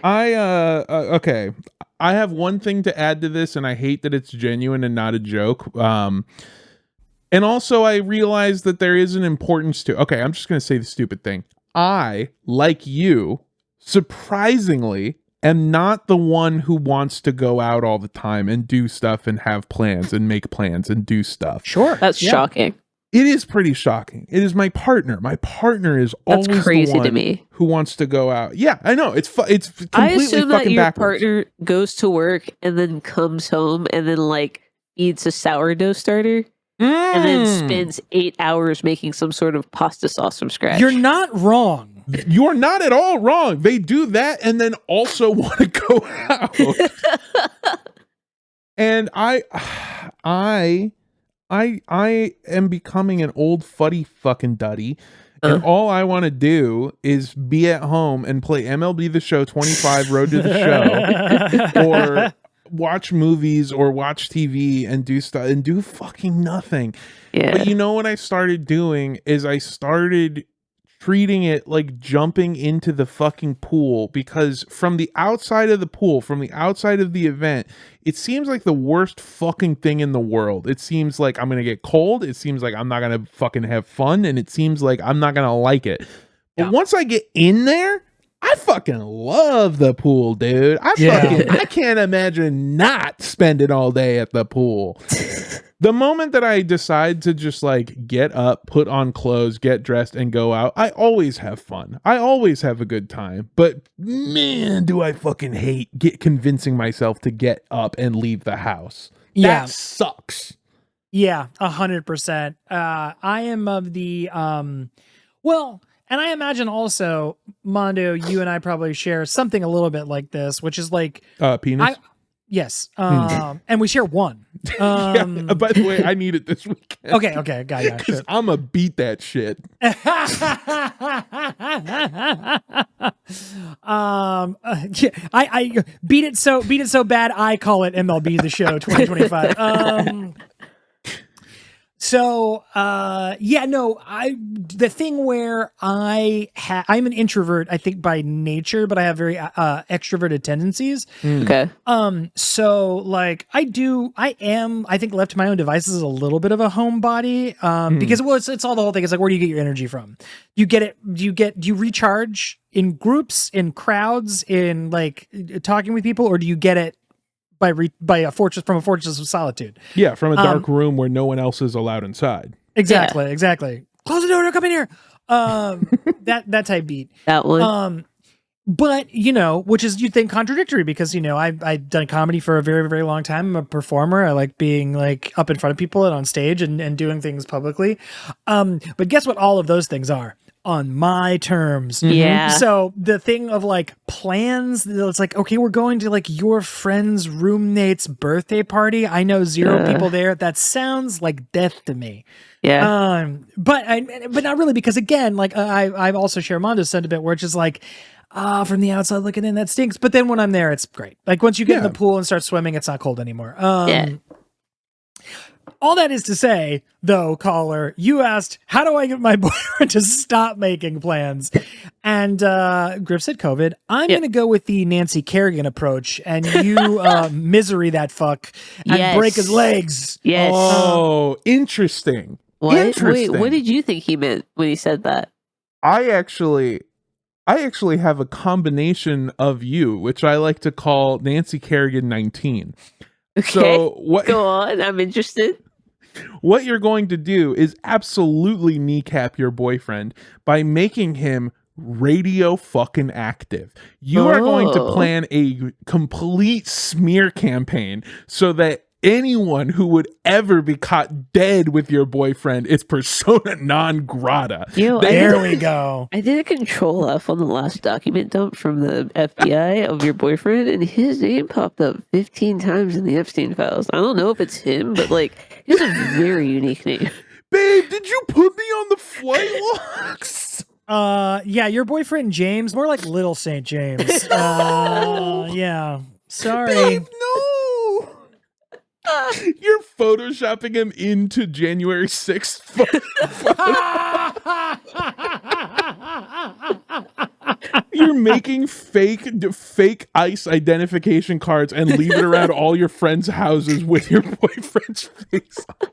Okay. I have one thing to add to this, and I hate that it's genuine and not a joke. And also, I realize that there is an importance to... Okay, I'm just going to say the stupid thing. I, like you, surprisingly, am not the one who wants to go out all the time and do stuff and have plans and make plans and do stuff. Sure. That's shocking. It is pretty shocking. It is my partner. My partner is always crazy the one to me. Who wants to go out. Yeah, I know. It's completely I assume that your backwards. partner goes to work and then comes home and then like eats a sourdough starter and then spends 8 hours making some sort of pasta sauce from scratch. You're not wrong. You're not at all wrong. They do that and then also want to go out. And I am becoming an old fuddy fucking duddy, And all I want to do is be at home and play MLB The Show 25 Road to the Show or watch movies or watch TV and do stuff and do fucking nothing. Yeah. But you know what I started doing is I started treating it like jumping into the fucking pool, because from the outside of the pool, from the outside of the event, it seems like the worst fucking thing in the world. It seems like I'm going to get cold. It seems like I'm not going to fucking have fun. And it seems like I'm not going to like it. But once I get in there, I fucking love the pool, dude. I can't imagine not spending all day at the pool. The moment that I decide to just like get up, put on clothes, get dressed and go out, I always have fun. I always have a good time. But man, do I fucking hate convincing myself to get up and leave the house. Yeah. That sucks. Yeah, 100%. I am of the well, and I imagine also, Mondo, you and I probably share something a little bit like this, which is like penis. Yes. And we share one. Yeah, by the way, I need it this weekend. Okay, got you. Sure. I'm gonna beat that shit. I beat it so bad I call it MLB The Show 2025. So, the thing where I'm an introvert, I think by nature, but I have very extroverted tendencies. Okay. So like I think left to my own devices a little bit of a homebody, because it's all the whole thing. It's like, where do you get your energy from? Do you recharge in groups, in crowds, in like talking with people, or do you get it by a fortress of solitude? Yeah, from a dark room where no one else is allowed inside. Exactly. Close the door, don't come in here. That type beat. That one. But which is, you'd think, contradictory, because I've done comedy for a very, very long time. I'm a performer. I like being like up in front of people and on stage and doing things publicly. But guess what all of those things are? On my terms. Yeah. So the thing of like plans, it's like, okay, we're going to like your friend's roommate's birthday party. I know 0 people there. That sounds like death to me. Yeah. But not really, because again, like I've also share Mondo's sentiment, where it's just like, from the outside looking in, that stinks. But then when I'm there, it's great. Like once you get in the pool and start swimming, it's not cold anymore. All that is to say, though, caller, you asked, how do I get my boyfriend to stop making plans? And Griff said COVID. I'm going to go with the Nancy Kerrigan approach, and you misery that fuck and break his legs. Yes. Oh, interesting. What? Interesting. Wait, what did you think he meant when he said that? I actually have a combination of you, which I like to call Nancy Kerrigan 19. Okay. So what? Go on. I'm interested. What you're going to do is absolutely kneecap your boyfriend by making him radio fucking active. You are going to plan a complete smear campaign so that anyone who would ever be caught dead with your boyfriend is persona non grata. There we go. I did a control F on the last document dump from the FBI of your boyfriend, and his name popped up 15 times in the Epstein files. I don't know if it's him, but like, it's a very unique name. Babe, did you put me on the flight logs? Yeah, your boyfriend James, more like Little St. James. Yeah. Sorry. Babe, no. You're photoshopping him into January 6th. You're making fake ICE identification cards and leave it around all your friends' houses with your boyfriend's face on.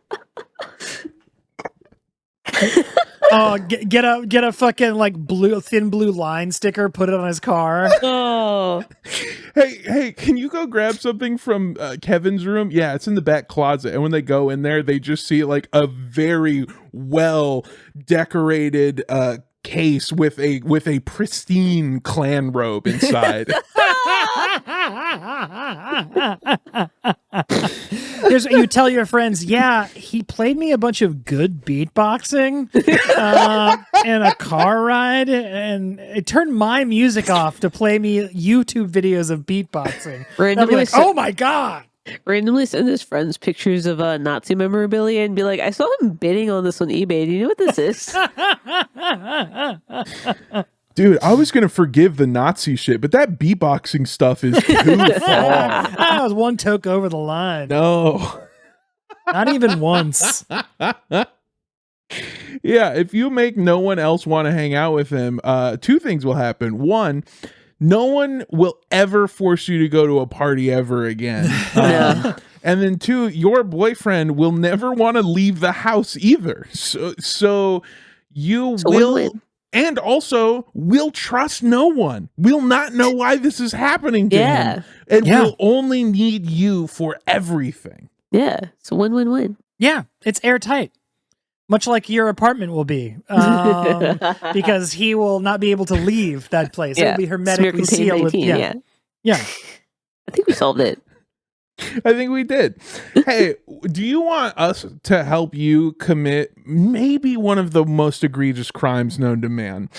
Oh, get a fucking like thin blue line sticker, put it on his car. Oh. Hey, can you go grab something from Kevin's room? Yeah, it's in the back closet. And when they go in there, they just see like a very well decorated case with a pristine clan robe inside. You tell your friends, yeah, he played me a bunch of good beatboxing and a car ride, and it turned my music off to play me YouTube videos of beatboxing. I'll be like, oh my god. Randomly send his friends pictures of Nazi memorabilia and be like, I saw him bidding on this on eBay. Do you know what this is? Dude, I was gonna forgive the Nazi shit, but that beatboxing stuff is too far. That was one toke over the line. No. Not even once. Yeah, if you make no one else want to hang out with him, two things will happen. One, no one will ever force you to go to a party ever again. And then two, your boyfriend will never want to leave the house either. So you will win-win. And also will trust no one. Will not know why this is happening to him. And will only need you for everything. Yeah, it's a win-win-win. Yeah, it's airtight. Much like your apartment will be. Because he will not be able to leave that place. It will be hermetically sealed. Yeah. I think we solved it. I think we did. Hey, do you want us to help you commit maybe one of the most egregious crimes known to man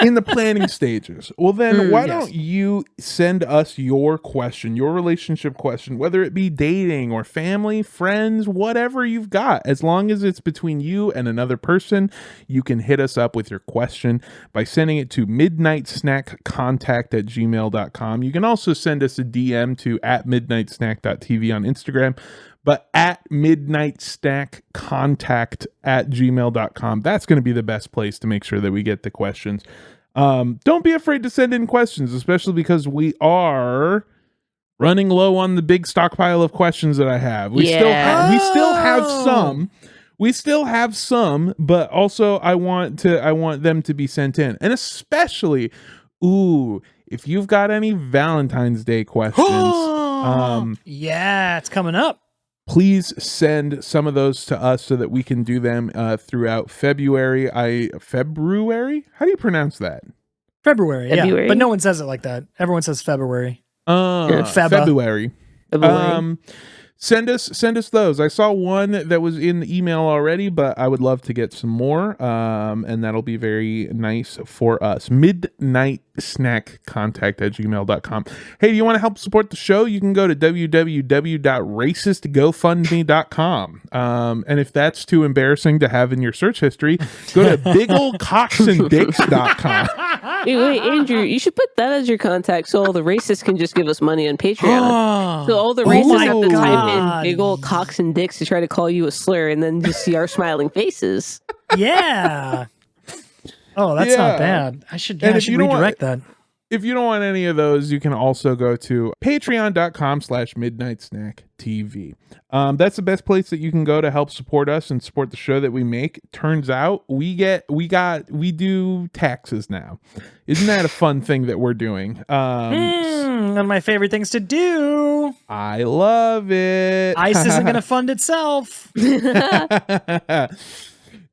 in the planning stages? Well, then why don't you send us your question, your relationship question, whether it be dating or family, friends, whatever you've got. As long as it's between you and another person, you can hit us up with your question by sending it to midnightsnackcontact@gmail.com. You can also send us a DM to @midnightsnack.tv on Instagram, but @midnightsnackcontact@gmail.com. That's going to be the best place to make sure that we get the questions. Don't be afraid to send in questions, especially because we are running low on the big stockpile of questions that I have. We still have some, but also I want them to be sent in. And especially, if you've got any Valentine's Day questions, it's coming up. Please send some of those to us so that we can do them throughout February. February? How do you pronounce that? February, yeah. But no one says it like that. Everyone says February. February. Send us those. I saw one that was in the email already, but I would love to get some more. And that'll be very nice for us. midnightsnackcontact@gmail.com. Hey, do you want to help support the show? You can go to www.racistgofundme.com. And if that's too embarrassing to have in your search history, go to bigoldcocksanddicks.com. Wait, Andrew, you should put that as your contact so all the racists can just give us money on Patreon. So all the racists have to type in big old cocks and dicks to try to call you a slur and then just see our smiling faces. Yeah. Oh, that's not bad. I should redirect that. If you don't want any of those, you can also go to patreon.com/midnightsnacktv. That's the best place that you can go to help support us and support the show that we make. Turns out we do taxes now. Isn't that a fun thing that we're doing? One of my favorite things to do. I love it. ICE isn't going to fund itself.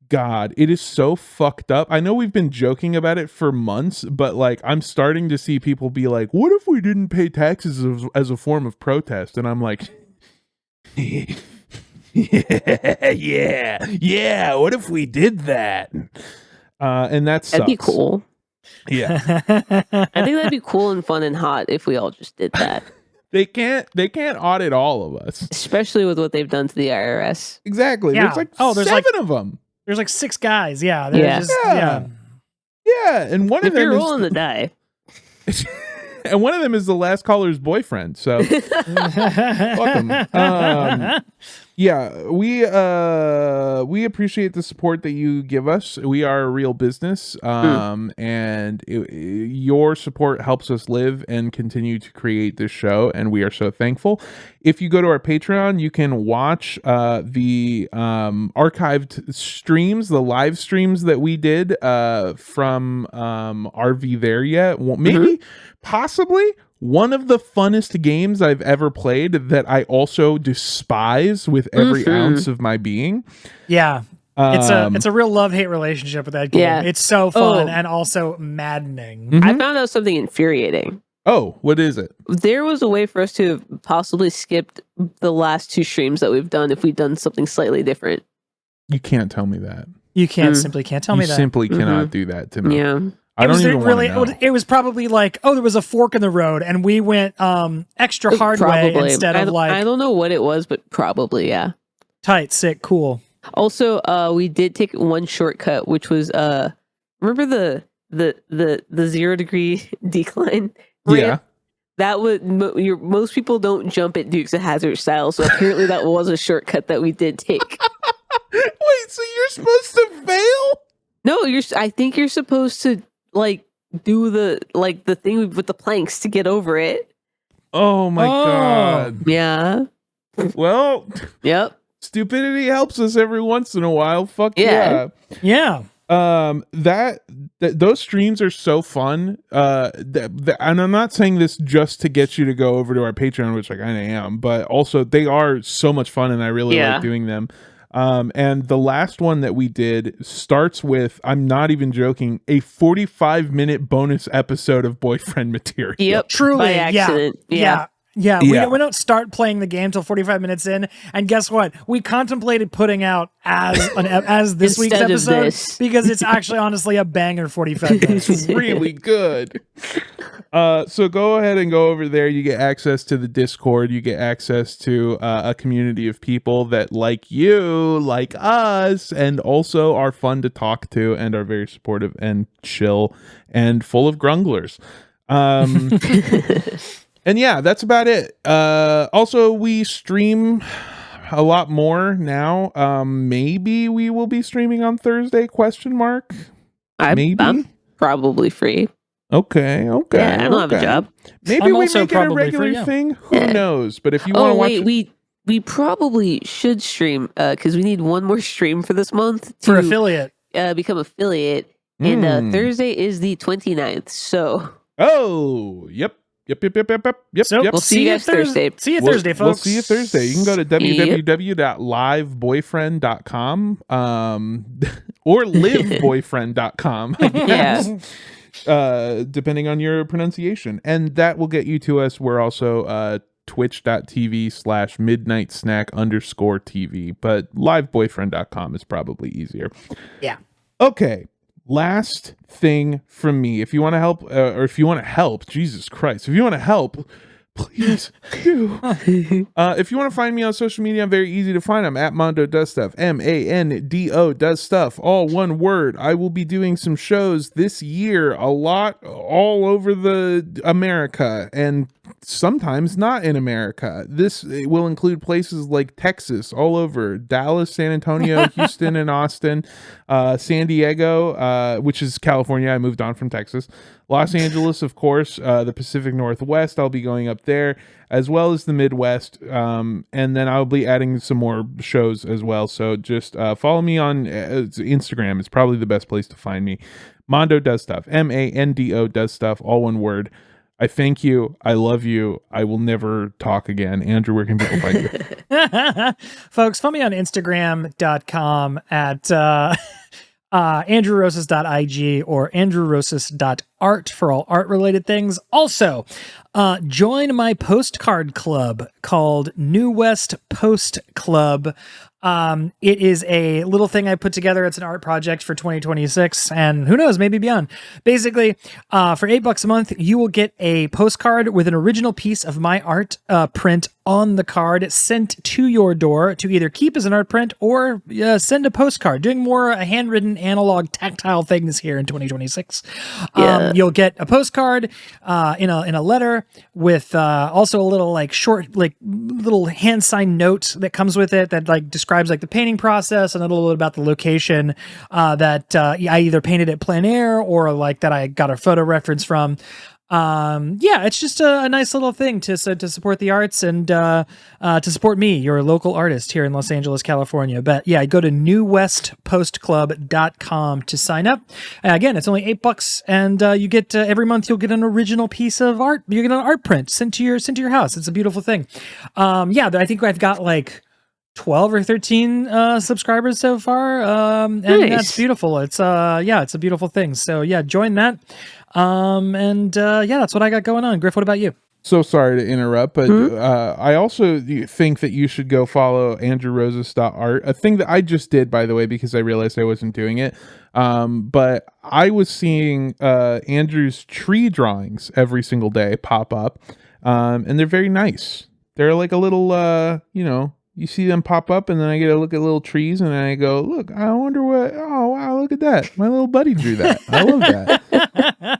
God, it is so fucked up. I know we've been joking about it for months, but like I'm starting to see people be like, what if we didn't pay taxes as a form of protest? And I'm like, yeah, what if we did that? And that sucks. That'd be cool. Yeah. I think that'd be cool and fun and hot if we all just did that. They can't audit all of us. Especially with what they've done to the IRS. Exactly. Yeah. There's seven of them. There's like 6 guys. Yeah. Yeah. And one of them you're rolling the die. And one of them is the last caller's boyfriend. So fuck him. Yeah, we appreciate the support that you give us. We are a real business, and your support helps us live and continue to create this show, and we are so thankful. If you go to our Patreon, you can watch the archived streams, the live streams that we did from RV There Yet. Well, maybe, possibly, one of the funnest games I've ever played that I also despise with every ounce of my being. Yeah. It's a real love-hate relationship with that game. Yeah. It's so fun and also maddening. I found out something infuriating. Oh, what is it? There was a way for us to have possibly skipped the last 2 streams that we've done if we'd done something slightly different. You can't tell me that. You simply can't tell me that. You simply cannot do that to me. Yeah. I don't even really. want to know. It was probably like, oh, there was a fork in the road, and we went extra hard way instead of like. I don't know what it was, but probably yeah. Tight, sick, cool. Also, we did take one shortcut, which was remember the 0 degree decline ramp? Yeah. That would most people don't jump at Dukes of Hazzard style, so apparently that was a shortcut that we did take. Wait, so you're supposed to fail? No, I think you're supposed to like do the thing with the planks to get over it. Oh my god. Yeah. Well, Yep. stupidity helps us every once in a while. Fuck Yeah. Yeah. Those streams are so fun. And I'm not saying this just to get you to go over to our Patreon, which I kind of am, but also they are so much fun, and I really like doing them. And the last one that we did starts with, I'm not even joking, a 45-minute bonus episode of boyfriend material. Yep. Truly. By accident. Yeah. We don't start playing the game till 45 minutes in, and guess what? We contemplated putting out as this week's Instead of episode this. because it's actually honestly a banger 45 minutes. It's really good. So go ahead and go over there. You get access to the Discord. You get access to a community of people that like you, like us, and also are fun to talk to and are very supportive and chill and full of grunglers. And yeah, that's about it. Also, we stream a lot more now. Maybe we will be streaming on Thursday, ? Maybe? I'm probably free. Okay. Yeah, I don't have a job. Maybe I'm we also make it a probably regular free, yeah. thing. Who knows? But if you want to watch we probably should stream because we need one more stream for this month For to affiliate. become affiliate. And Thursday is the 29th. So Yep. So We'll see you guys Thursday. See you Thursday, We'll folks. see you Thursday. You can go to www.liveboyfriend.com or liveboyfriend.com, I guess, depending on your pronunciation. And that will get you to us. We're also twitch.tv/midnightsnack_TV, but liveboyfriend.com is probably easier. Yeah. Okay. Last thing from me. If you want to help, or if you want to help, Jesus Christ, if you want to help, please do. If you want to find me on social media, I'm very easy to find. I'm at Mondo Does Stuff, MANDO Does Stuff, all one word. I will be doing some shows this year, a lot all over the America, and sometimes not in America. This will include places like Texas, all over, Dallas, San Antonio, Houston, and Austin, San Diego, which is California. I moved on from Texas. Los Angeles, of course, the Pacific Northwest. I'll be going up there, as well as the Midwest. And then I'll be adding some more shows as well. So just follow me on Instagram. It's probably the best place to find me. Mondo Does Stuff. MANDO Does Stuff. All one word. I thank you. I love you. I will never talk again. Andrew, where can people find you? Folks, follow me on Instagram.com at andrewrosas.ig or andrewrosas.art for all art-related things. Also, join my postcard club called New West Post Club. It is a little thing I put together. It's an art project for 2026, and who knows, maybe beyond. Basically, for $8 a month, you will get a postcard with an original piece of my art print on the card sent to your door to either keep as an art print or send a postcard. Doing more handwritten, analog, tactile things here in 2026. You'll get a postcard in a letter with also a little short little hand signed note that comes with it that describes the painting process and a little bit about the location that I either painted at plein air or that I got a photo reference from. It's just a nice little thing to support the arts and to support me, your local artist here in Los Angeles, California. But yeah, go to newwestpostclub.com to sign up. Again, it's only $8, and you get every month you'll get an original piece of art. You get an art print sent to your house. It's a beautiful thing. I think I've got 12 or 13 subscribers so far, and nice. That's beautiful. It's it's a beautiful thing. So yeah, join that. That's what I got going on. Griff, what about you? So sorry to interrupt, but I also think that you should go follow andrewroses.art, a thing that I just did, by the way, because I realized I wasn't doing it. But I was seeing Andrew's tree drawings every single day pop up, and they're very nice. They're like a little, you see them pop up, and then I get to look at little trees, and then I go, look, I wonder what, oh, wow, look at that. My little buddy drew that. I love that.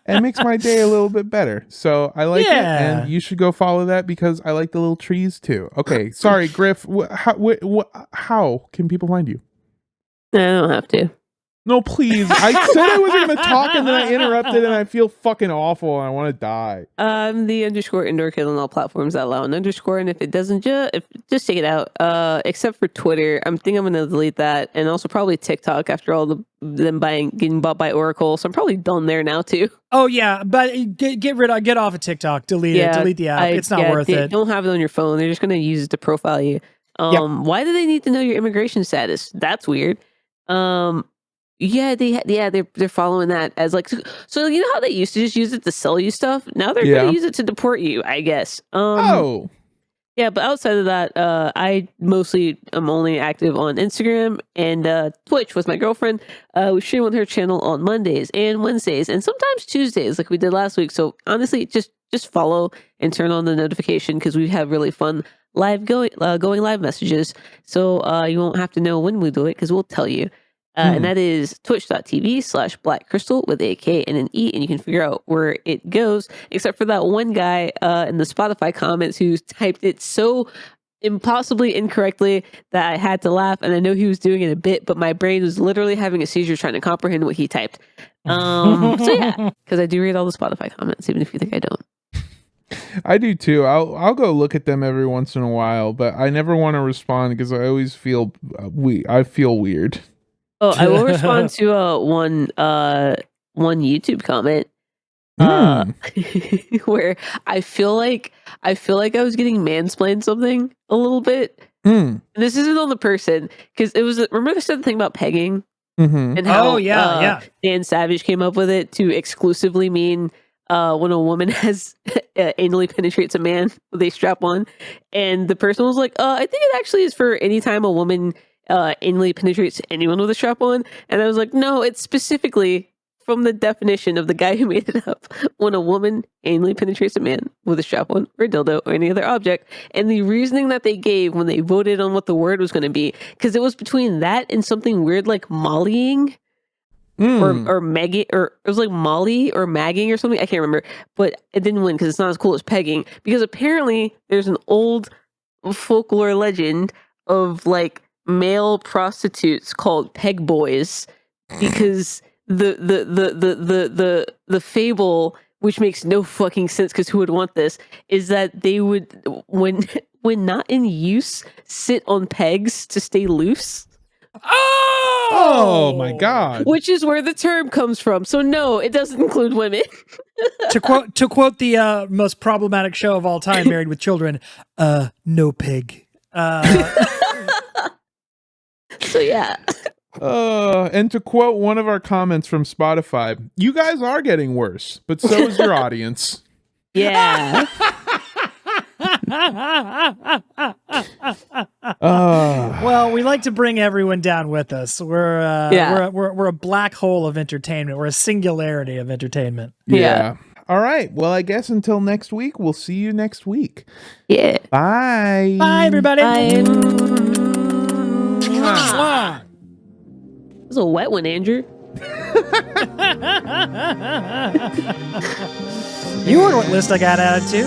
It makes my day a little bit better. So I like it, and you should go follow that because I like the little trees too. Okay, sorry, Griff. How can people find you? I don't have to. No, please. I said I wasn't going to talk, and then I interrupted, and I feel fucking awful, and I want to die. The _ indoor kid on all platforms that allow an underscore, and if it doesn't, just take it out. Except for Twitter, I'm going to delete that, and also probably TikTok after all them getting bought by Oracle. So I'm probably done there now too. Oh yeah, but get off of TikTok. Delete it. Delete the app. It's not worth it. Don't have it on your phone. They're just going to use it to profile you. Why do they need to know your immigration status? That's weird. They're following that as like, so you know how they used to just use it to sell you stuff? Now they're going to use it to deport you, I guess. Yeah, but outside of that, I mostly am only active on Instagram and Twitch with my girlfriend. We stream on her channel on Mondays and Wednesdays and sometimes Tuesdays like we did last week. So honestly, just follow and turn on the notification because we have really fun going live messages. So you won't have to know when we do it because we'll tell you. And that is twitch.tv/blackcrystal with a K and an E, and you can figure out where it goes, except for that one guy in the Spotify comments who typed it so impossibly incorrectly that I had to laugh, and I know he was doing it a bit, but my brain was literally having a seizure trying to comprehend what he typed. So yeah, because I do read all the Spotify comments, even if you think I don't. I do too. I'll go look at them every once in a while, but I never want to respond because I always feel weird. Oh, I will respond to one YouTube comment where I feel like I was getting mansplained something a little bit. This isn't on the person because it was. Remember I said the thing about pegging and how Dan Savage came up with it to exclusively mean when a woman has anally penetrates a man with a strap on, and the person was like, I think it actually is for any time a woman anally penetrates anyone with a strap on. And I was like, no, it's specifically from the definition of the guy who made it up, when a woman anally penetrates a man with a strap on or a dildo or any other object. And the reasoning that they gave when they voted on what the word was going to be, because it was between that and something weird like mollying or magging, or it was like molly or magging or something. I can't remember, but it didn't win because it's not as cool as pegging, because apparently there's an old folklore legend of like male prostitutes called peg boys, because the fable, which makes no fucking sense because who would want this, is that they would when not in use sit on pegs to stay loose. Oh my god. Which is where the term comes from. So no, it doesn't include women. to quote the most problematic show of all time, Married with Children, no pig. So yeah. And to quote one of our comments from Spotify, you guys are getting worse, but so is your audience. Yeah. Well, we like to bring everyone down with us. We're a black hole of entertainment. We're a singularity of entertainment. Yeah. All right. Well, I guess until next week, we'll see you next week. Yeah. Bye. Bye, everybody. Bye. Mwah. It was a wet one, Andrew. You wonder what list I got added to.